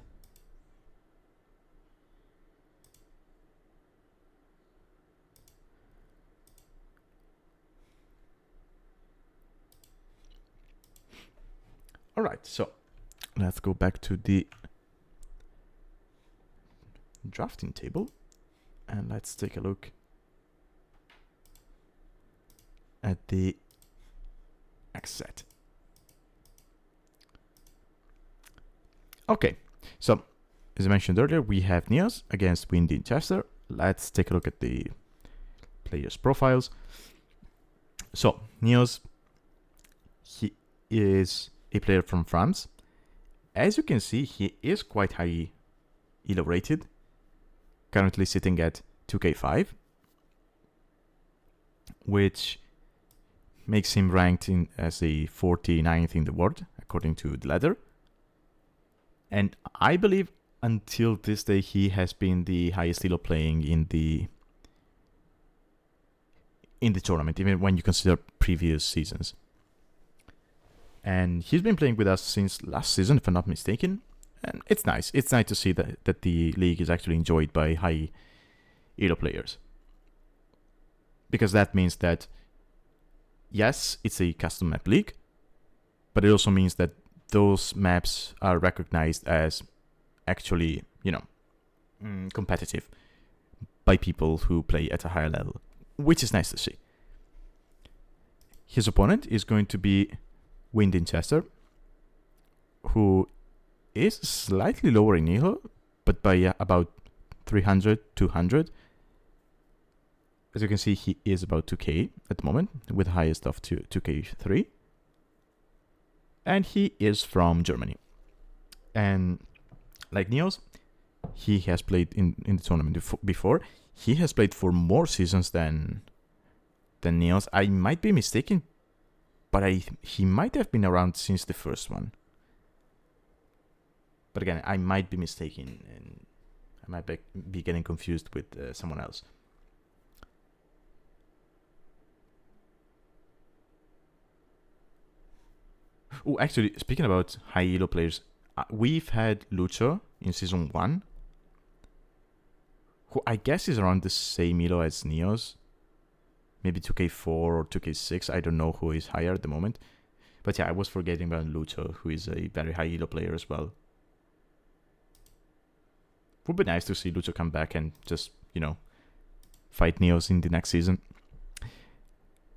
Alright, so let's go back to the drafting table and let's take a look at the X set. Okay, so as I mentioned earlier, we have NeozZ against Wean Dinchester. Let's take a look at the players' profiles. So NeozZ, he is a player from France. As you can see, he is quite high elo rated, currently sitting at 2k5, which makes him ranked in as a 49th in the world, according to the ladder. And I believe until this day he has been the highest elo playing in the tournament, even when you consider previous seasons. And he's been playing with us since last season, if I'm not mistaken. And it's nice. It's nice to see that the league is actually enjoyed by high elo players. Because that means that, yes, it's a custom map league, but it also means that those maps are recognized as actually, you know, competitive by people who play at a higher level, which is nice to see. His opponent is going to be Wean Dinchester, who is slightly lower in elo, but by about 300, 200. As you can see, he is about 2k at the moment, with the highest of 2k3. And he is from Germany. And like NeozZ, he has played in the tournament before. He has played for more seasons than NeozZ. I might be mistaken, but he might have been around since the first one. But again, I might be mistaken, and I might be getting confused with someone else. Oh, actually, speaking about high elo players, we've had Lucho in Season 1, who I guess is around the same elo as NeozZ. maybe 2k4 or 2k6. I don't know who is higher at the moment. But yeah, I was forgetting about Lucho, who is a very high elo player as well. Would be nice to see Lucho come back and just, you know, fight NeozZ in the next season.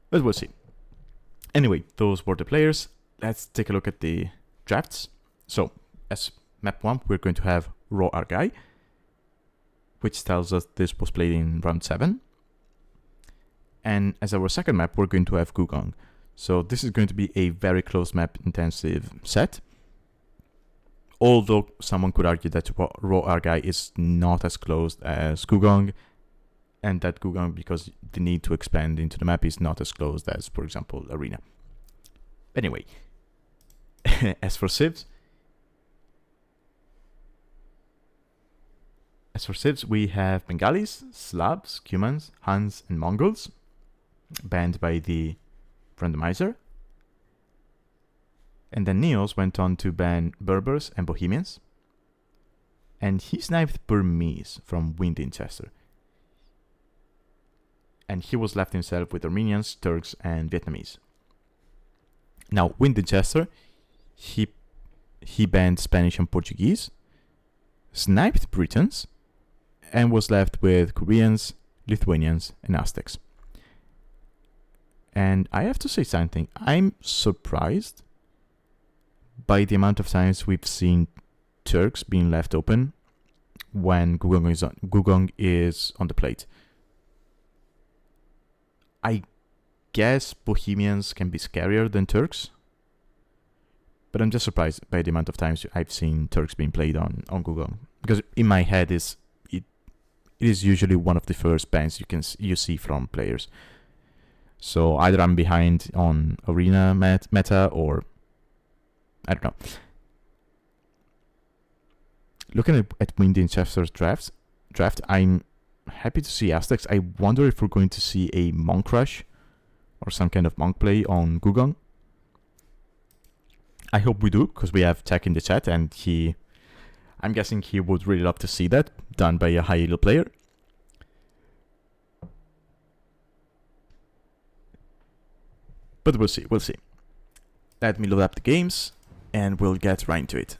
But we'll see. Anyway, those were the players. Let's take a look at the drafts. So, as map 1, we're going to have Raw Argai, which tells us this was played in round 7. And as our second map, we're going to have Gugong. So this is going to be a very close map intensive set. Although someone could argue that Raw Argai is not as close as Gugong, and that Gugong, because the need to expand into the map, is not as close as, for example, Arena. Anyway, as for civs, we have Bengalis, Slavs, Cumans, Huns, and Mongols, banned by the randomizer. And then NeozZ went on to ban Berbers and Bohemians. And he sniped Burmese from Wean Dinchester. And he was left himself with Armenians, Turks, and Vietnamese. Now, Wean Dinchester, he banned Spanish and Portuguese, sniped Britons, and was left with Koreans, Lithuanians, and Aztecs. And I have to say something. I'm surprised by the amount of times we've seen Turks being left open when Gugong is on the plate. I guess Bohemians can be scarier than Turks, but I'm just surprised by the amount of times I've seen Turks being played on Gugong, because in my head it is usually one of the first bans you see from players. So either I'm behind on Arena meta, or I don't know. Looking at Wean Dinchester's draft, I'm happy to see Aztecs. I wonder if we're going to see a Monk Rush or some kind of Monk play on Gugong. I hope we do, because we have Tech in the chat, and I'm guessing he would really love to see that done by a high elo player. But we'll see. Let me load up the games, and we'll get right into it.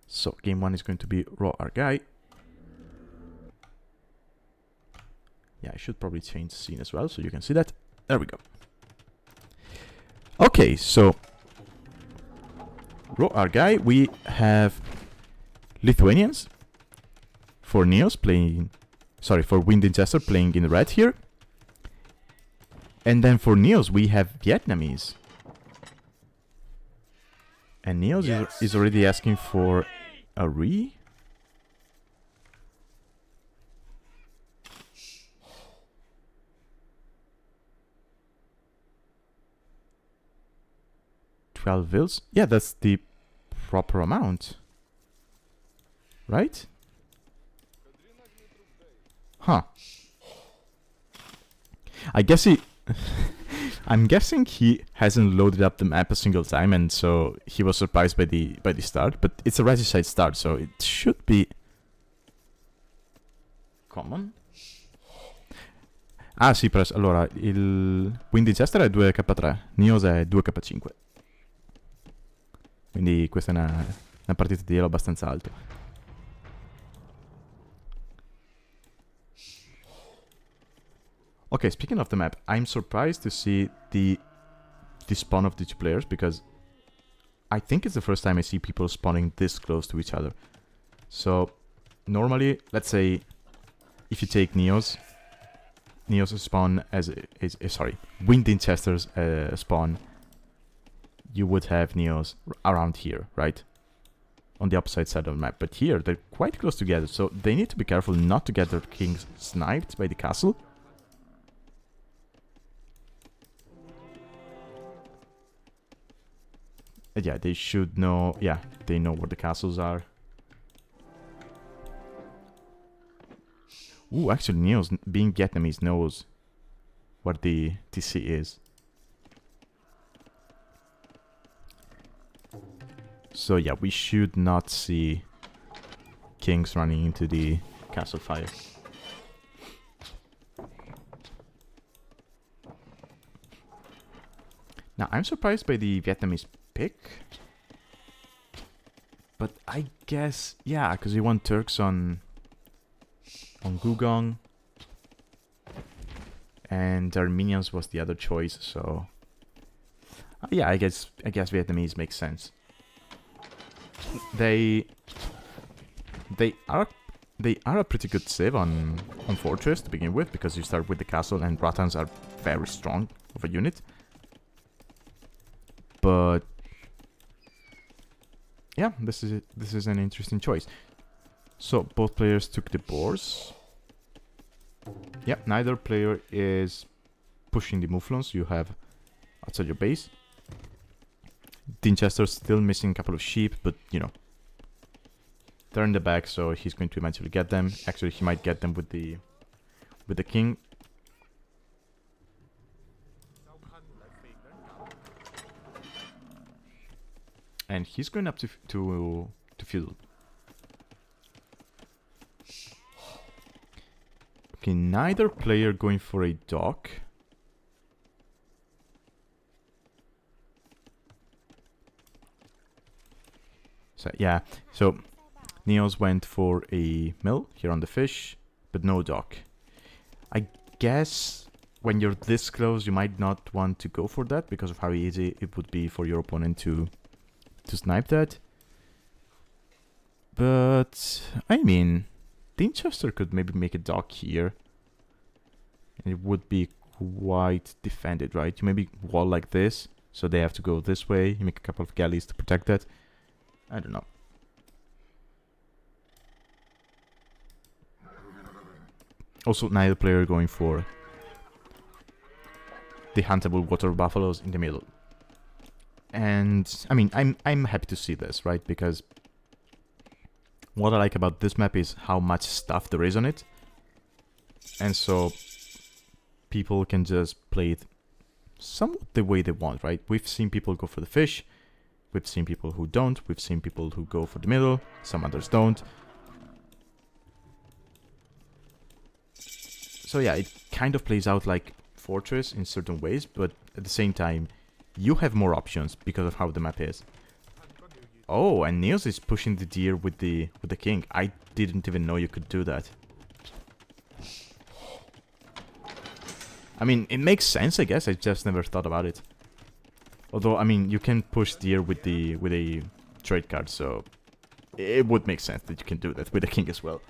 So, game 1 is going to be Raw Argai. Yeah, I should probably change the scene as well, so you can see that. There we go. Okay, so Raw Argai, we have Lithuanians for NeozZ playing, for Wean Dinchester playing in red here. And then for NeozZ, we have Vietnamese. And NeozZ is already asking for a re? $12 vils? Yeah, that's the proper amount. Right? Huh. I guess I'm guessing he hasn't loaded up the map a single time, and so he was surprised by the start. But it's a regicide start, so it should be common. Ah sì, allora il Wean Dinchester è 2k3, NeozZ è 2k5. Quindi questa è una partita di elo abbastanza alto. Okay, speaking of the map, I'm surprised to see the spawn of the two players, because I think it's the first time I see people spawning this close to each other. So normally, let's say if you take NeozZ spawn as Wean Dinchester's spawn, you would have NeozZ around here, right? On the opposite side of the map. But here, they're quite close together, so they need to be careful not to get their kings sniped by the castle. Yeah, they should know. Yeah, they know where the castles are. Ooh, actually, NeozZ, being Vietnamese, knows where the TC is. So yeah, we should not see kings running into the castle fire. Now, I'm surprised by the Vietnamese pick. But I guess, yeah, because you want Turks on Gugong. And Armenians was the other choice, so... yeah, I guess Vietnamese makes sense. They are a pretty good civ on Fortress to begin with, because you start with the castle and Ratans are very strong of a unit. But yeah, this is an interesting choice. So both players took the boars. Yeah, neither player is pushing the mouflons you have outside your base. Dinchester's still missing a couple of sheep, but you know, they're in the back, so he's going to eventually get them. Actually, he might get them with the king. And he's going up to feudal. Okay, neither player going for a dock. So yeah, so NeozZ went for a mill here on the fish, but no dock. I guess when you're this close, you might not want to go for that because of how easy it would be for your opponent to snipe that. But I mean, Dinchester could maybe make a dock here, and it would be quite defended, right? You maybe wall like this, so they have to go this way. You make a couple of galleys to protect that. I don't know. Also, neither player going for the huntable water buffaloes in the middle. And I mean, I'm happy to see this, right? Because what I like about this map is how much stuff there is on it. And so people can just play it somewhat the way they want, right? We've seen people go for the fish. We've seen people who don't. We've seen people who go for the middle. Some others don't. So yeah, it kind of plays out like Fortress in certain ways, but at the same time, you have more options because of how the map is. Oh, and NeozZ is pushing the deer with the king. I didn't even know you could do that. I mean, it makes sense, I guess. I just never thought about it. Although, I mean, you can push deer with a trade card, so it would make sense that you can do that with the king as well.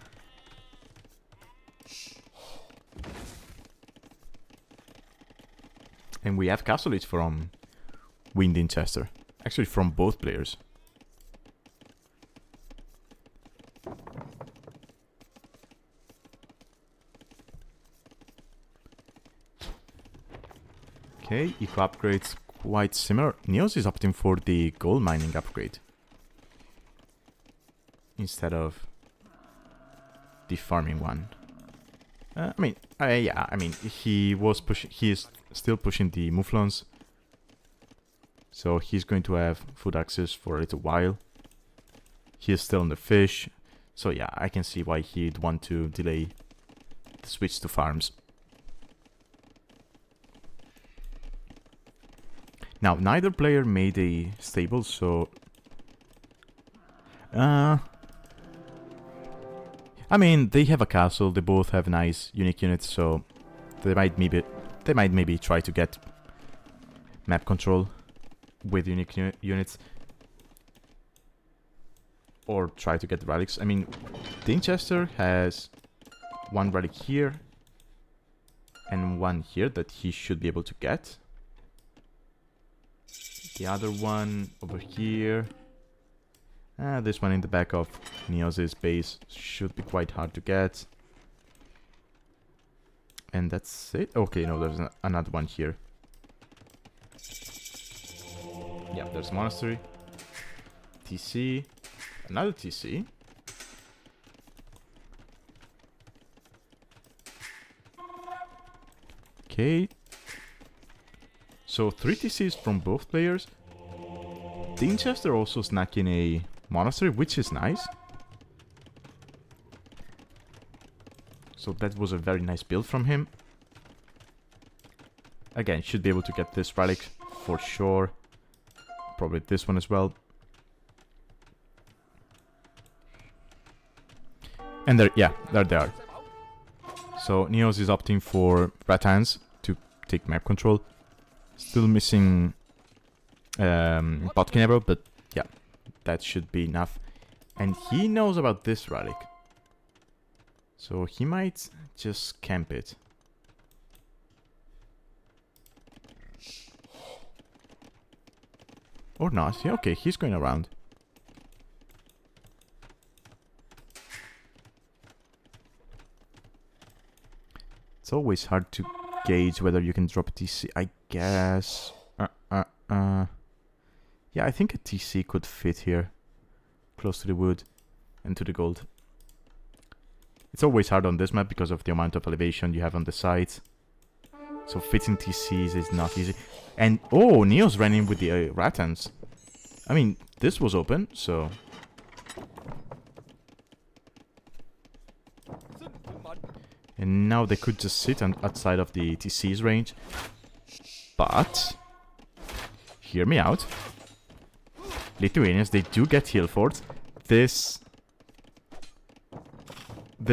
And we have castleage from Wean Dinchester. Actually, from both players. Okay, eco upgrades quite similar. NeozZ is opting for the gold mining upgrade instead of the farming one. I mean, yeah, I mean, he is still pushing the mouflons, so he's going to have food access for a little while. He is still on the fish, so yeah, I can see why he'd want to delay the switch to farms. Now, neither player made a stable, so... I mean, they have a castle, they both have nice, unique units, so... They might maybe try to get map control with unique units. Or try to get relics. I mean, Dinchester has one relic here and one here that he should be able to get. The other one over here. This one in the back of NeozZ's base should be quite hard to get. And that's it. Okay, no, there's another one here. Yeah, there's a monastery. TC. Another TC. Okay. So 3 TCs from both players. Dinchester also snuck in a monastery, which is nice. So that was a very nice build from him. Again, should be able to get this relic for sure. Probably this one as well. And there, yeah, there they are. So NeozZ is opting for Rattans to take map control. Still missing Botkin Arrow, but yeah, that should be enough. And he knows about this relic. So he might just camp it. Or not. Yeah, okay, he's going around. It's always hard to gauge whether you can drop a TC, I guess. Yeah, I think a TC could fit here. Close to the wood and to the gold. It's always hard on this map because of the amount of elevation you have on the sides. So fitting TCs is not easy. And, oh, NeozZ ran in with the Rattans. I mean, this was open, so... And now they could just sit outside of the TC's range. But... hear me out. Lithuanians, they do get heal forts. This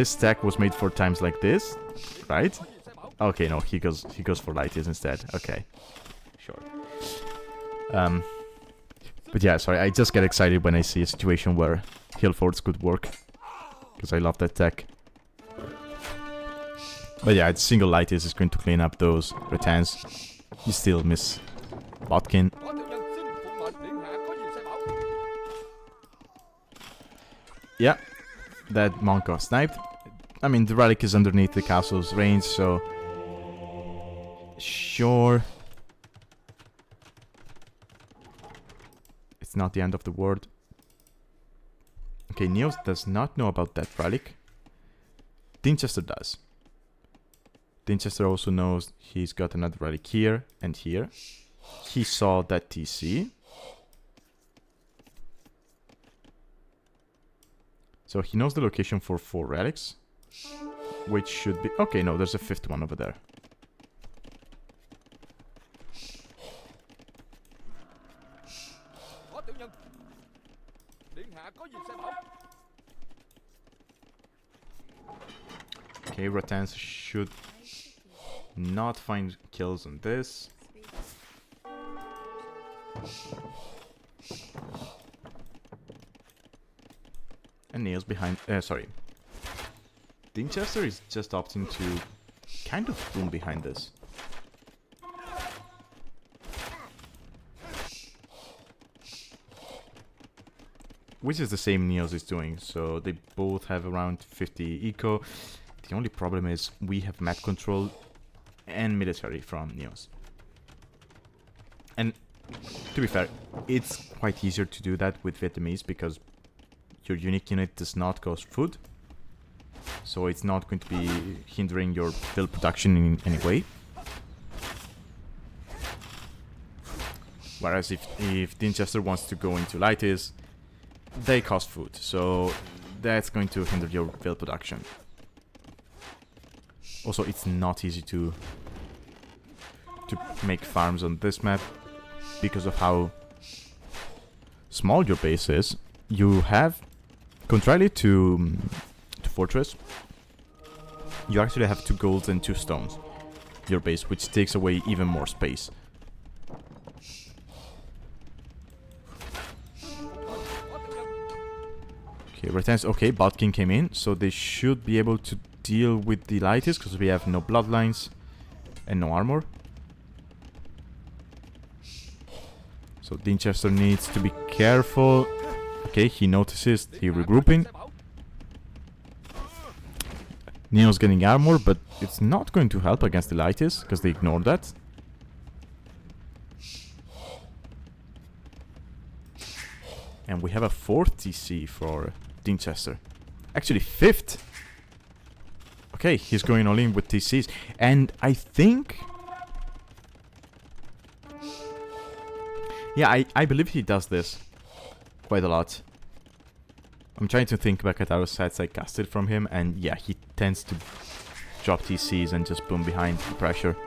stack was made for times like this, right? Okay, no, he goes for lighties instead. Okay, sure. But yeah, sorry, I just get excited when I see a situation where heal forts could work, because I love that tech. But yeah, it's single lighties is going to clean up those Rattans. You still miss Botkin. Yeah, that monk got sniped. I mean, the relic is underneath the castle's range, so... Sure. It's not the end of the world. Okay, NeozZ does not know about that relic. Dinchester does. Dinchester also knows he's got another relic here and here. He saw that TC. So he knows the location for 4 relics, which should be... Okay, no, there's a 5th one over there. Okay, Rattans should not find kills on this. And NeozZ behind... sorry. Dinchester is just opting to kind of boom behind this. Which is the same NeozZ is doing, so they both have around 50 eco. The only problem is we have map control and military from NeozZ. And to be fair, it's quite easier to do that with Vietnamese because your unique unit does not cost food, so it's not going to be hindering your build production in any way. Whereas if Dinchester wants to go into lighties, they cost food, so that's going to hinder your build production. Also, it's not easy to make farms on this map because of how small your base is. You have, contrary to Fortress, you actually have 2 golds and 2 stones, your base, which takes away even more space. Okay, Rattans, okay, Botkin came in, so they should be able to deal with the lighties because we have no bloodlines and no armor. So Dinchester needs to be careful. Okay, he notices the regrouping. NeozZ getting armor, but it's not going to help against the lighties because they ignore that. And we have a 4th TC for Dinchester. Actually, 5th. Okay, he's going all in with TCs. And I think... yeah, I believe he does this quite a lot. I'm trying to think back at our sets I casted from him, and yeah, he tends to drop TCs and just boom behind the pressure.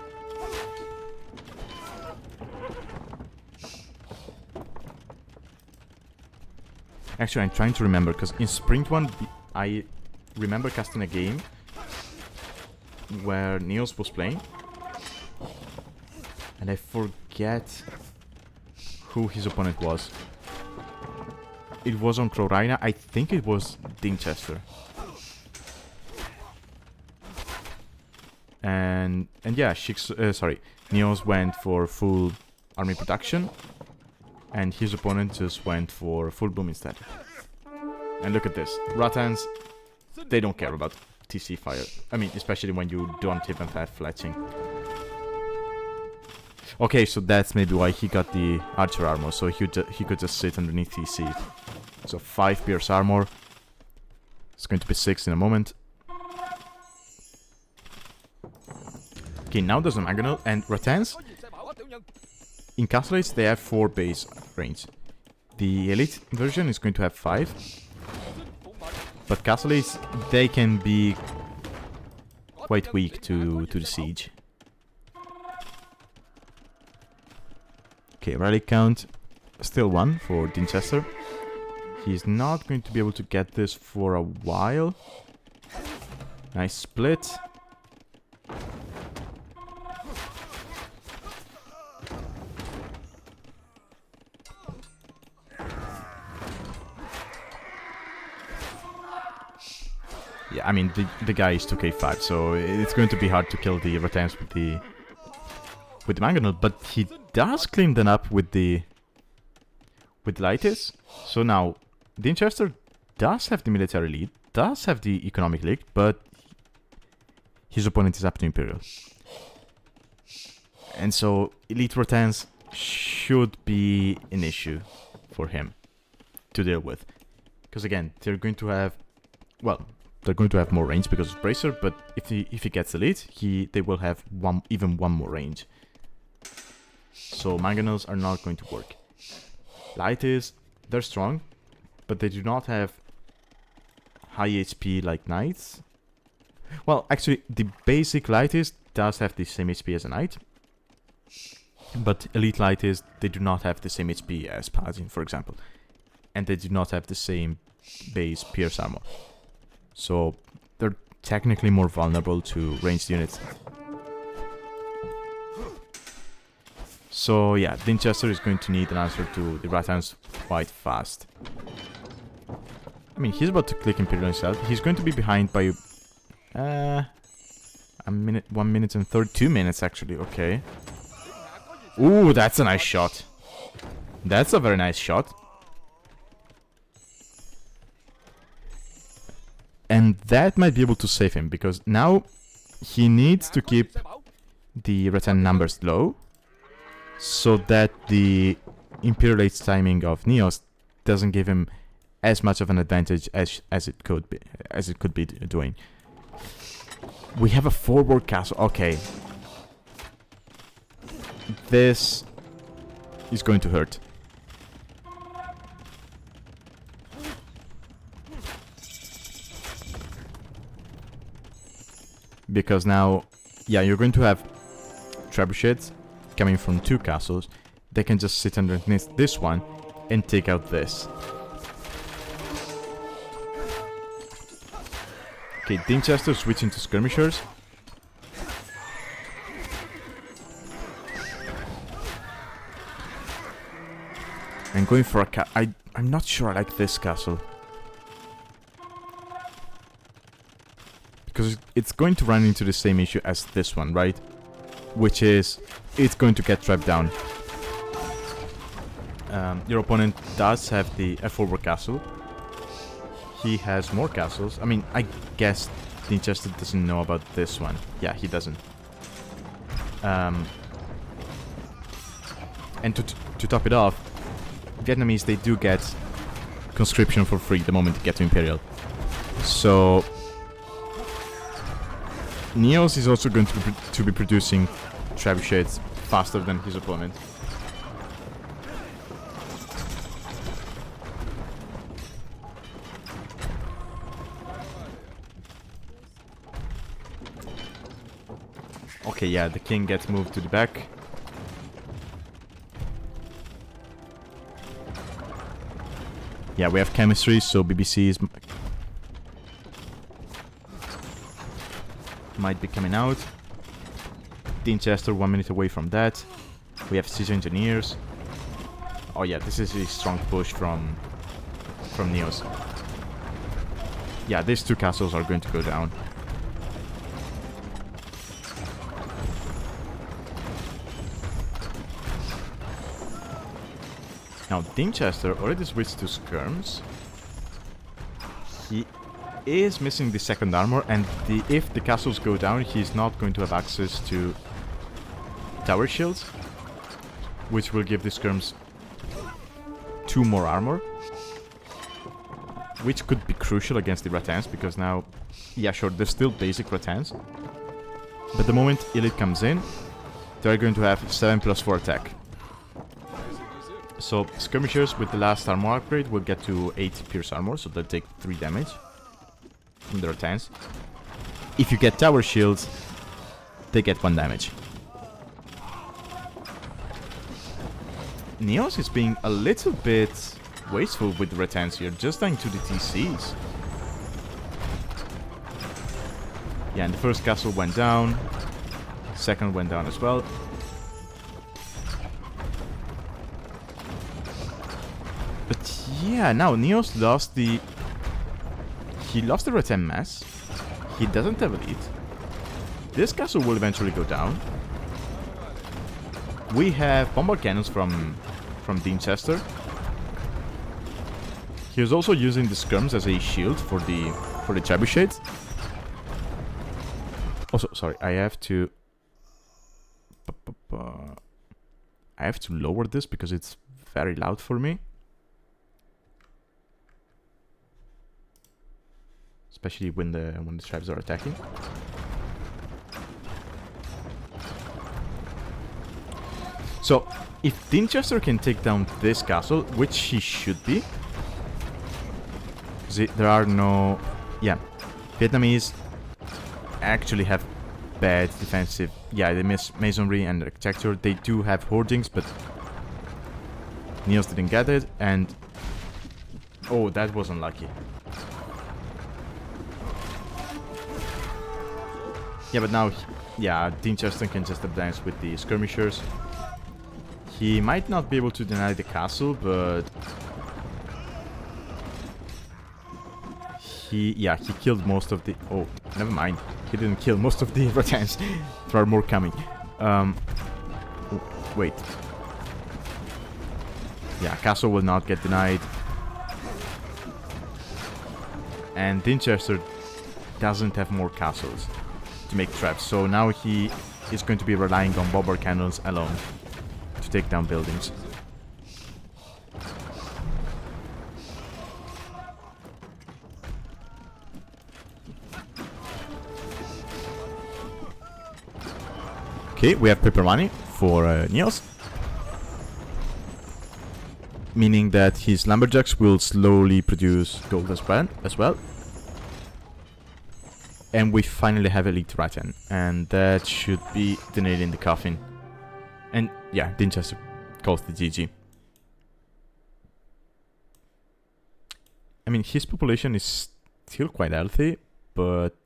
Actually, I'm trying to remember, because in Sprint 1, I remember casting a game where NeozZ was playing. And I forget who his opponent was. It was on Crowrina. I think it was Dinchester. And yeah, NeozZ went for full army production, and his opponent just went for full boom instead. And look at this. Rattans, they don't care about TC fire. I mean, especially when you don't even have fletching. Okay, so that's maybe why he got the archer armor, so he could just sit underneath TC. So 5 pierce armor. It's going to be 6 in a moment. Okay, now there's a Mangonel, and Rattans, in Castle Age, they have 4 base range. The Elite version is going to have 5. But Castle Age, they can be quite weak to the siege. Okay, rally count, still 1 for Dinchester. He's not going to be able to get this for a while. Nice split. Yeah, I mean, the guy is 2k5, so it's going to be hard to kill the Rattans with the Mangonel, but he does clean them up with the Lightis. So now, Dinchester does have the military lead, does have the economic league, but his opponent is up to Imperial. And so, Elite Rattans should be an issue for him to deal with. Because again, they're going to have, well, they're going to have more range because of Bracer, but if he gets Elite, they will have even one more range. So Mangonels are not going to work. Lightis, they're strong, but they do not have high HP like Knights. Well, actually, the basic Lightis does have the same HP as a Knight. But Elite Lightis, they do not have the same HP as Paladin, for example. And they do not have the same base Pierce armor. So they're technically more vulnerable to ranged units. So yeah, Dinchester is going to need an answer to the Rattans quite fast. I mean, he's about to click Imperial himself. He's going to be behind by 1 minute and 32 minutes actually, okay. Ooh, that's a nice shot. That's a very nice shot. And that might be able to save him, because now he needs to keep the Rattan numbers low, so that the Imperial Age timing of NeozZ doesn't give him as much of an advantage as it could be doing. We have a forward castle. Okay. This is going to hurt. Because now, yeah, you're going to have trebuchets coming from 2 castles. They can just sit underneath this one and take out this. Okay, Dinchester switching to skirmishers. I'm going for a I'm not sure I like this castle. Because it's going to run into the same issue as this one, right? Which is, it's going to get trapped down. Your opponent does have a forward castle. He has more castles. I mean, I guess Dinchester doesn't know about this one. Yeah, he doesn't. And to top it off, Vietnamese, they do get conscription for free the moment they get to Imperial. So NeozZ is also going to be producing trebuchets faster than his opponent. Okay, yeah, the king gets moved to the back. Yeah, we have chemistry, so BBCs might be coming out. Dinchester 1 minute away from that. We have Siege Engineers. Oh yeah, this is a strong push from NeozZ. Yeah, these two castles are going to go down. Now, Dinchester already switched to skirms. He is missing the second armor, and if the castles go down, he's not going to have access to tower shields, which will give the skirms 2 more armor, which could be crucial against the Rattans, because now, yeah, sure, they're still basic Rattans, but the moment Elite comes in, they're going to have 7+4 attack. So skirmishers with the last armor upgrade will get to 8 pierce armor, so they'll take 3 damage from the Rattans. If you get tower shields, they get 1 damage. NeozZ is being a little bit wasteful with the Rattans here, just dying to the TCs. Yeah, and the first castle went down, second went down as well. But yeah, now NeozZ lost the... He lost the Rattan mass. He doesn't have Elite. This castle will eventually go down. We have bombard cannons from Dinchester. He was also using the skirms as a shield for the trebuchets. Also, sorry, I have to lower this because it's very loud for me. Especially when the tribes are attacking. So, if Dinchester can take down this castle, which he should be, there are no... Yeah, Vietnamese actually have bad defensive... Yeah, they miss masonry and architecture. They do have hoardings, but NeozZ didn't get it, and... Oh, that was unlucky. Yeah, but now... Yeah, Dinchester can just advance with the skirmishers. He might not be able to deny the castle, but... He killed most of the... Oh, never mind. He didn't kill most of the Rattans. There are more coming. Wait. Yeah, castle will not get denied. And Dinchester doesn't have more castles to make traps. So now he is going to be relying on bombard cannons alone to take down buildings. Okay, we have paper money for NeozZ, meaning that his lumberjacks will slowly produce gold as well. And we finally have Elite Rattan, and that should be the nail in the coffin. And yeah, Dinchester calls the GG. I mean, his population is still quite healthy, but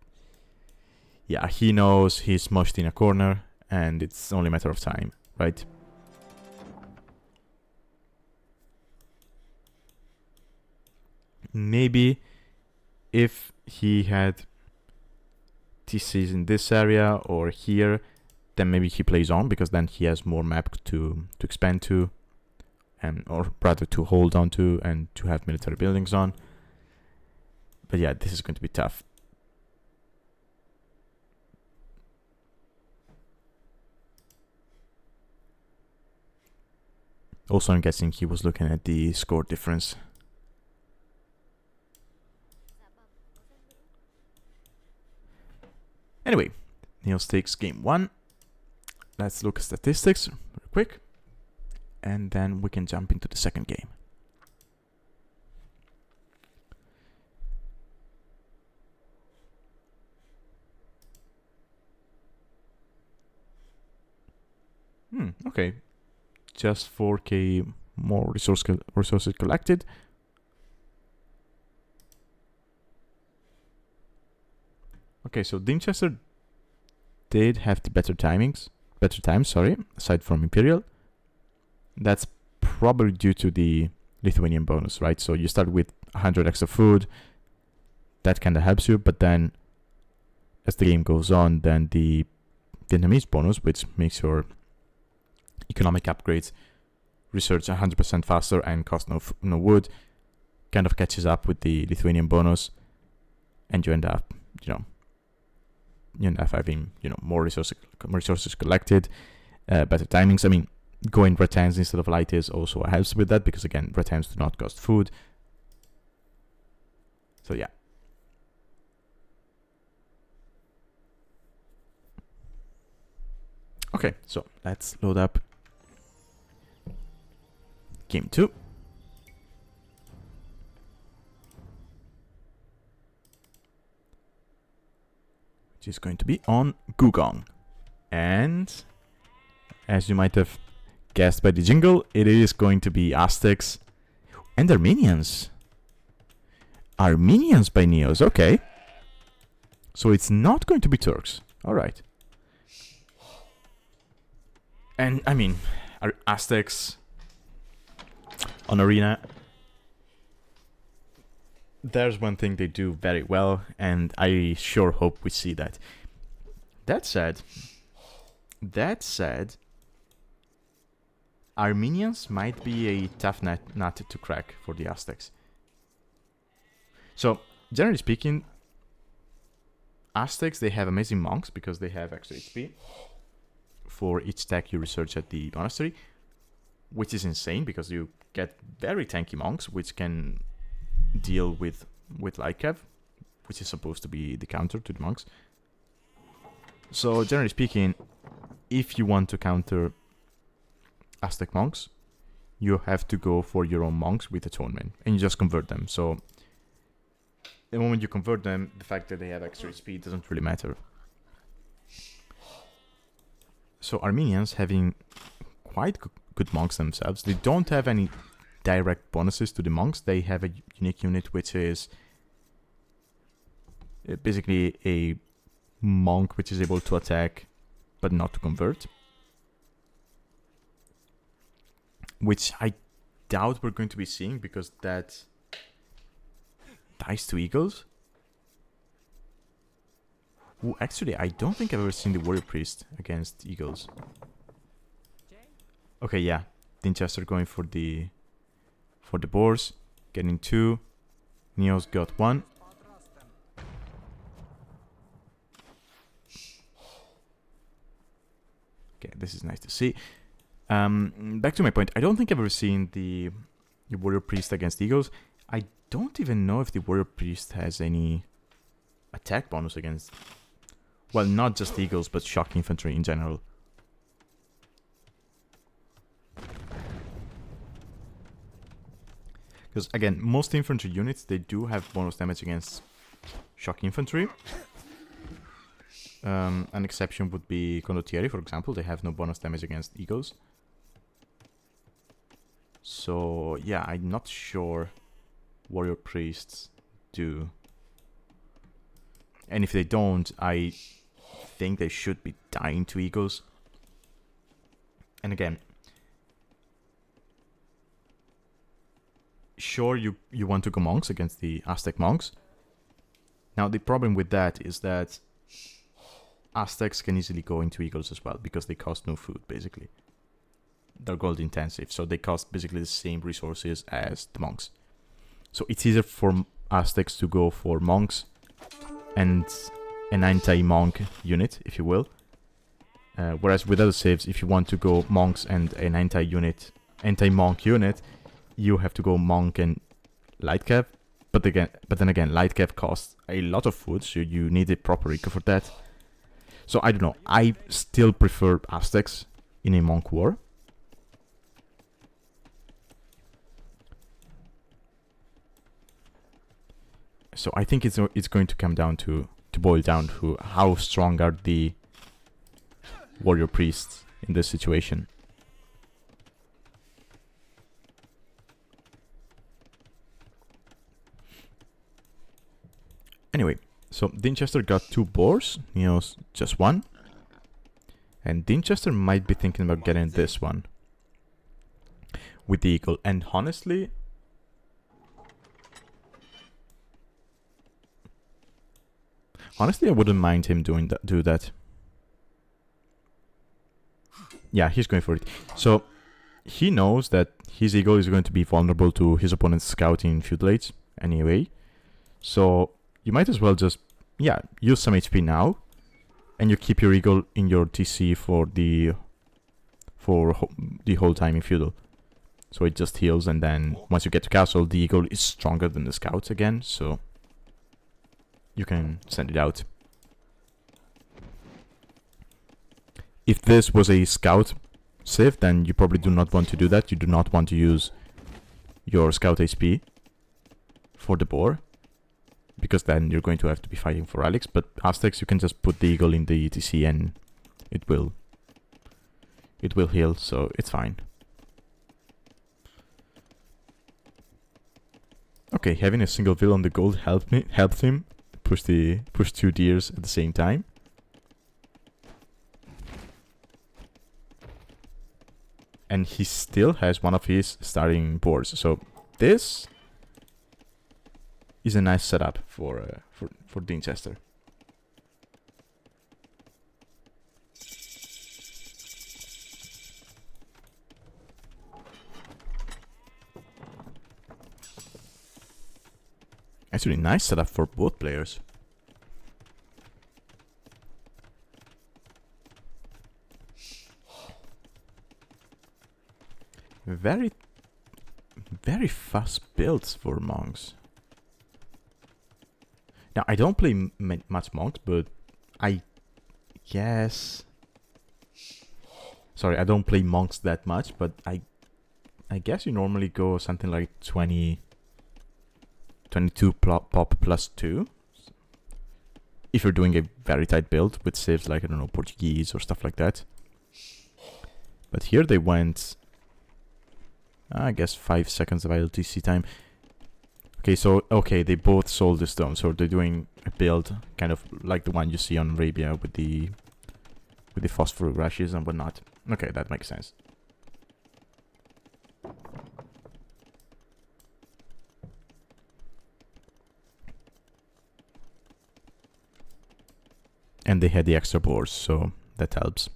yeah, he knows he's mushed in a corner, and it's only a matter of time, right? Maybe if he had TCs in this area or here, then maybe he plays on, because then he has more map to expand to, and or rather to hold on to and to have military buildings on. But yeah, this is going to be tough. Also, I'm guessing he was looking at the score difference. Anyway, NeozZ takes game 1. Let's look at statistics real quick, and then we can jump into the second game. Okay. Just 4k more resources collected. Okay, so Dinchester did have the better times, aside from Imperial. That's probably due to the Lithuanian bonus, right? So you start with 100 extra food, that kind of helps you, but then as the game goes on, then the Vietnamese bonus, which makes your economic upgrades research 100% faster and cost no wood, kind of catches up with the Lithuanian bonus, and you end up, having, more resources collected, better timings. I mean, going red times instead of light is also helps with that, because again, red times do not cost food. So yeah. Okay, so let's load up game 2. Which is going to be on Gugong. And as you might have guessed by the jingle, it is going to be Aztecs and Armenians. Armenians by NeozZ, okay. So it's not going to be Turks. Alright. And I mean, Aztecs on Arena, there's one thing they do very well, and I sure hope we see that. That said, Armenians might be a tough nut to crack for the Aztecs. So, generally speaking, Aztecs, they have amazing monks because they have extra HP for each tech you research at the monastery, which is insane because you get very tanky monks which can deal with light cav, which is supposed to be the counter to the monks. So generally speaking, if you want to counter Aztec monks, you have to go for your own monks with atonement, and you just convert them. So the moment you convert them, the fact that they have extra speed doesn't really matter. So Armenians, having quite good monks themselves, they don't have any direct bonuses to the monks. They have a unique unit which is basically a monk which is able to attack but not to convert, which I doubt we're going to be seeing because that dies to eagles. Ooh, actually, I don't think I've ever seen the warrior priest against eagles. Okay, yeah, Dinchester going for the boars, getting 2. NeozZ got 1. Okay, this is nice to see. Back to my point, I don't think I've ever seen the warrior priest against eagles. I don't even know if the warrior priest has any attack bonus against, well, not just eagles, but shock infantry in general. Because again, most infantry units, they do have bonus damage against shock infantry. An exception would be Condottieri, for example. They have no bonus damage against eagles. So yeah, I'm not sure warrior priests do. And if they don't, I think they should be dying to eagles. And again, sure, you want to go monks against the Aztec monks. Now the problem with that is that Aztecs can easily go into eagles as well because they cost no food, basically. They're gold intensive, so they cost basically the same resources as the monks. So it's easier for Aztecs to go for monks and an anti-monk unit, if you will. Whereas with other saves, if you want to go monks and an anti-monk unit, you have to go monk and light cav. But then again, light cav costs a lot of food, so you need a proper eco for that. So I don't know. I still prefer Aztecs in a monk war. So I think it's going to come down to boil down to how strong are the warrior priests in this situation. Anyway, So Dinchester got 2 boars, Neos just 1. And Dinchester might be thinking about getting this one with the eagle. And honestly, I wouldn't mind him do that. Yeah, he's going for it. So he knows that his eagle is going to be vulnerable to his opponent's scouting feudalates anyway. So you might as well just, yeah, use some HP now, and you keep your eagle in your TC for the whole time in feudal. So it just heals, and then once you get to castle, the eagle is stronger than the scouts again, so you can send it out. If this was a scout civ, then you probably do not want to do that. You do not want to use your scout HP for the boar, because then you're going to have to be fighting for relics. But Aztecs, you can just put the eagle in the ETC and it will heal, so it's fine. Okay, having a single villain on the gold helped him push 2 deers at the same time. And he still has one of his starting boards, so this is a nice setup for Dinchester. Actually, nice setup for both players. Very fast builds for monks. Now, I don't play much monks, but I guess... Sorry, I don't play monks that much, but I guess you normally go something like 22 pop plus 2. If you're doing a very tight build with civs like, I don't know, Portuguese or stuff like that. But here they went... I guess 5 seconds of ILTC time. Okay, so, they both sold the stone, so they're doing a build kind of like the one you see on Arabia with the phosphor rushes and whatnot. Okay, that makes sense. And they had the extra boards, so that helps.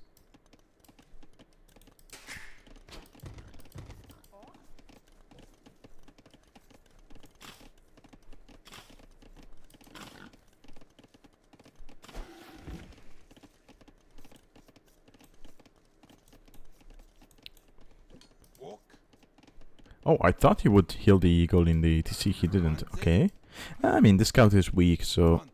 Oh, I thought he would heal the eagle in the TC. He didn't. Okay. I mean, the scout is weak, so...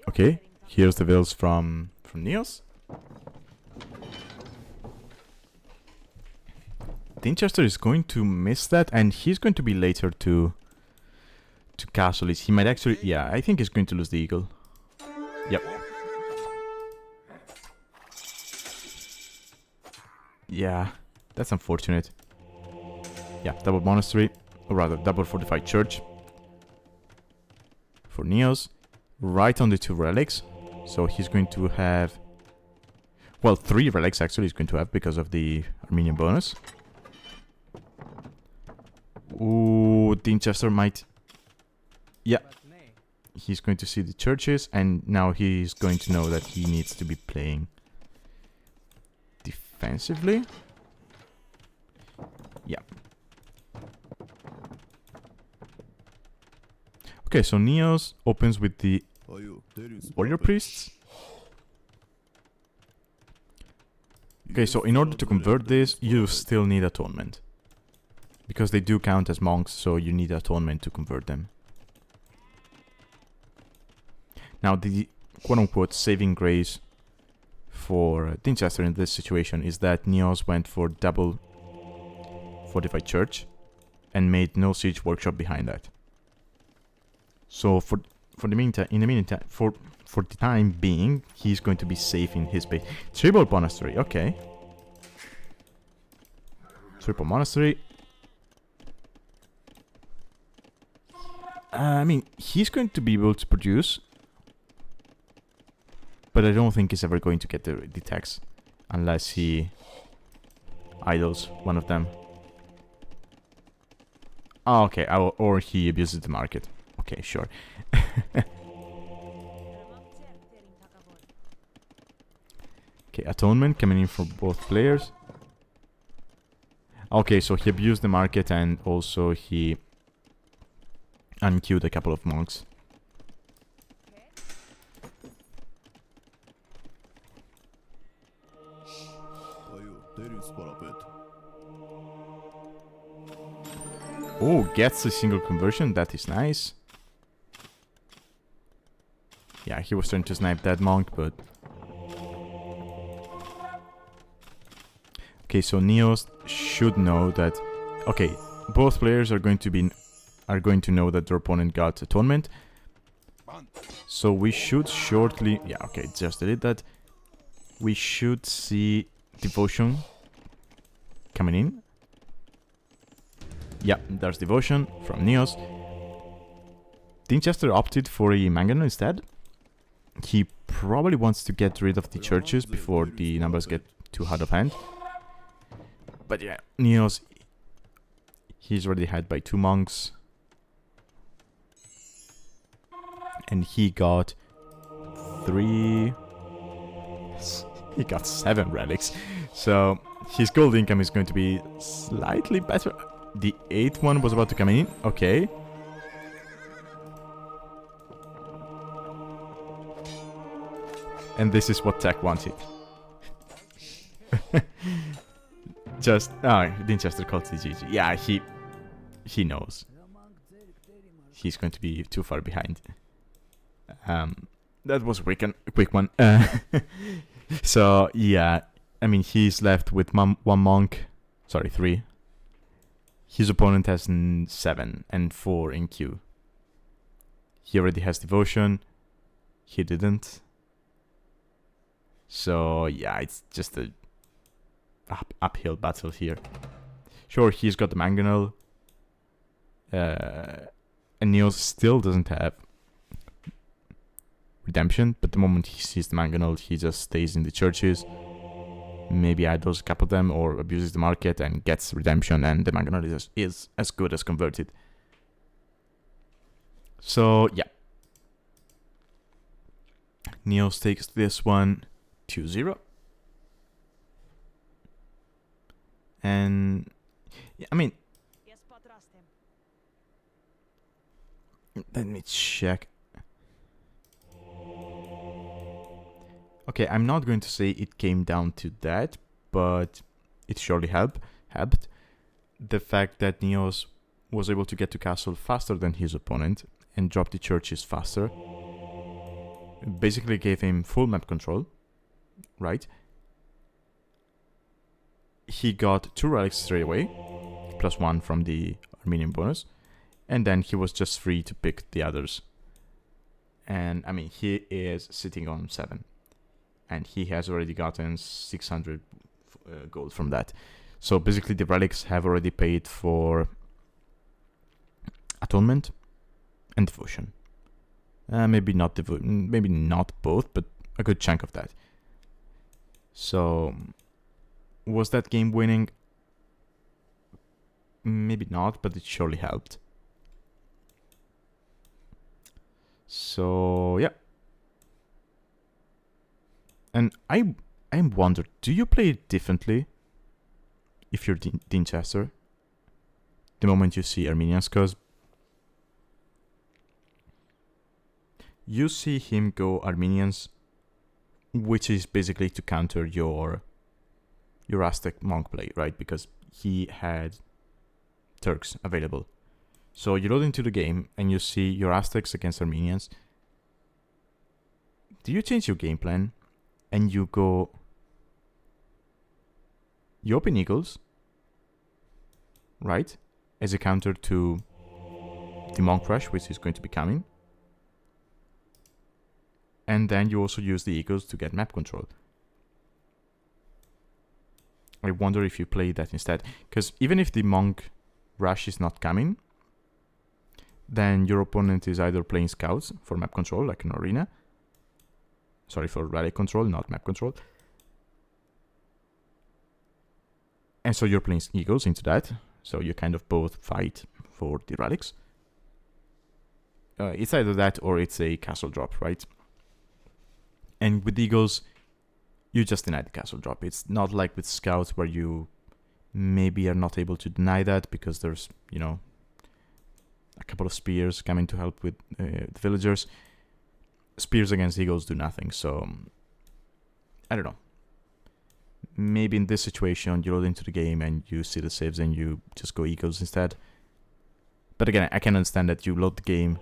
Okay, here's the vills from NeozZ. Dinchester is going to miss that, and he's going to be later to castle. He might actually... Yeah, I think he's going to lose the eagle. Yep. Yeah, that's unfortunate. Yeah, double monastery, or rather double fortified church for NeozZ, right on the 2 relics. So he's going to have, well, 3 relics actually he's going to have because of the Armenian bonus. Ooh, Dinchester might... Yeah, he's going to see the churches, and now he's going to know that he needs to be playing defensively. Yeah. Okay, so NeozZ opens with the warrior priests. Okay, so in order to convert this, you still need atonement, because they do count as monks, so you need atonement to convert them. Now, the quote-unquote saving grace for Dinchester in this situation is that NeozZ went for double fortified church and made no siege workshop behind that. So for the meantime, for the time being, he's going to be safe in his base. Triple monastery, okay. Triple monastery. I mean, he's going to be able to produce, but I don't think he's ever going to get the tax unless he idles one of them. Oh, okay, or he abuses the market. Okay, sure. Okay, atonement coming in for both players. Okay, so he abused the market and also he unqueued a couple of monks. Oh, gets a single conversion. That is nice. Yeah, he was trying to snipe that monk, but... Okay, so NeozZ should know that... Okay, both players are going to know that their opponent got atonement. So we should shortly... Yeah, okay, just delete that. We should see devotion coming in. Yeah, there's devotion from NeozZ. Dinchester opted for a mangonel instead. He probably wants to get rid of the churches before the numbers get too hard of hand. But yeah, NeozZ, he's already had by 2 monks. And he got 3... He got 7 relics. So his gold income is going to be slightly better. The 8th one was about to come in. Okay. And this is what Tech wanted. Just... Oh, Dinchester called the GG. Yeah, he knows. He's going to be too far behind. That was a quick one. So, yeah. I mean, he's left with 1 monk. Sorry, 3. His opponent has 7 and 4 in queue. He already has devotion. He didn't. So, yeah, it's just a uphill battle here. Sure, he's got the mangonel. And NeozZ still doesn't have redemption, but the moment he sees the mangonel, he just stays in the churches. Maybe idles a couple of them or abuses the market and gets redemption, and the mangonel is as good as converted. So, yeah. NeozZ takes this one 2-0. And, yeah, I mean, let me check. Okay, I'm not going to say it came down to that, but it surely helped. The fact that NeozZ was able to get to castle faster than his opponent and drop the churches faster basically gave him full map control, right? He got 2 relics straight away, +1 from the Armenian bonus, and then he was just free to pick the others. And, I mean, he is sitting on 7. And he has already gotten 600 gold from that. So basically the relics have already paid for atonement and devotion. Maybe not both, but a good chunk of that. So was that game winning? Maybe not, but it surely helped. So yeah. And I wonder, do you play it differently if you're Dinchester the moment you see Armenians? Because you see him go Armenians, which is basically to counter your Aztec monk play, right? Because he had Turks available. So you load into the game and you see your Aztecs against Armenians. Do you change your game plan? And you open Eagles, right? As a counter to the Monk Rush, which is going to be coming. And then you also use the Eagles to get map control. I wonder if you play that instead. Because even if the Monk Rush is not coming, then your opponent is either playing scouts for map control, like an arena. Sorry, for rally control, not map control. And so you're playing eagles into that. So you kind of both fight for the relics. It's either that or it's a castle drop, right? And with eagles, you just deny the castle drop. It's not like with scouts where you maybe are not able to deny that because there's, you know, a couple of spears coming to help with the villagers. Spears against eagles do nothing, so I don't know. Maybe in this situation, you load into the game and you see the saves and you just go eagles instead. But again, I can understand that you load the game,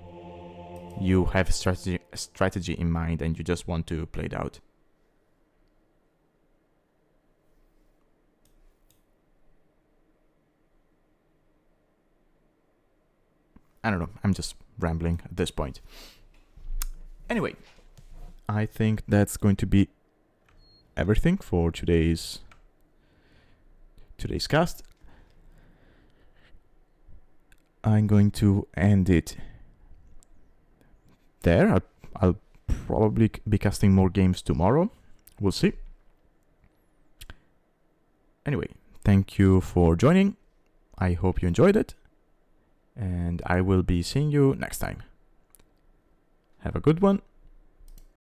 you have a strategy in mind, and you just want to play it out. I don't know, I'm just rambling at this point. Anyway, I think that's going to be everything for today's cast. I'm going to end it there. I'll probably be casting more games tomorrow. We'll see. Anyway, thank you for joining. I hope you enjoyed it. And I will be seeing you next time. Have a good one.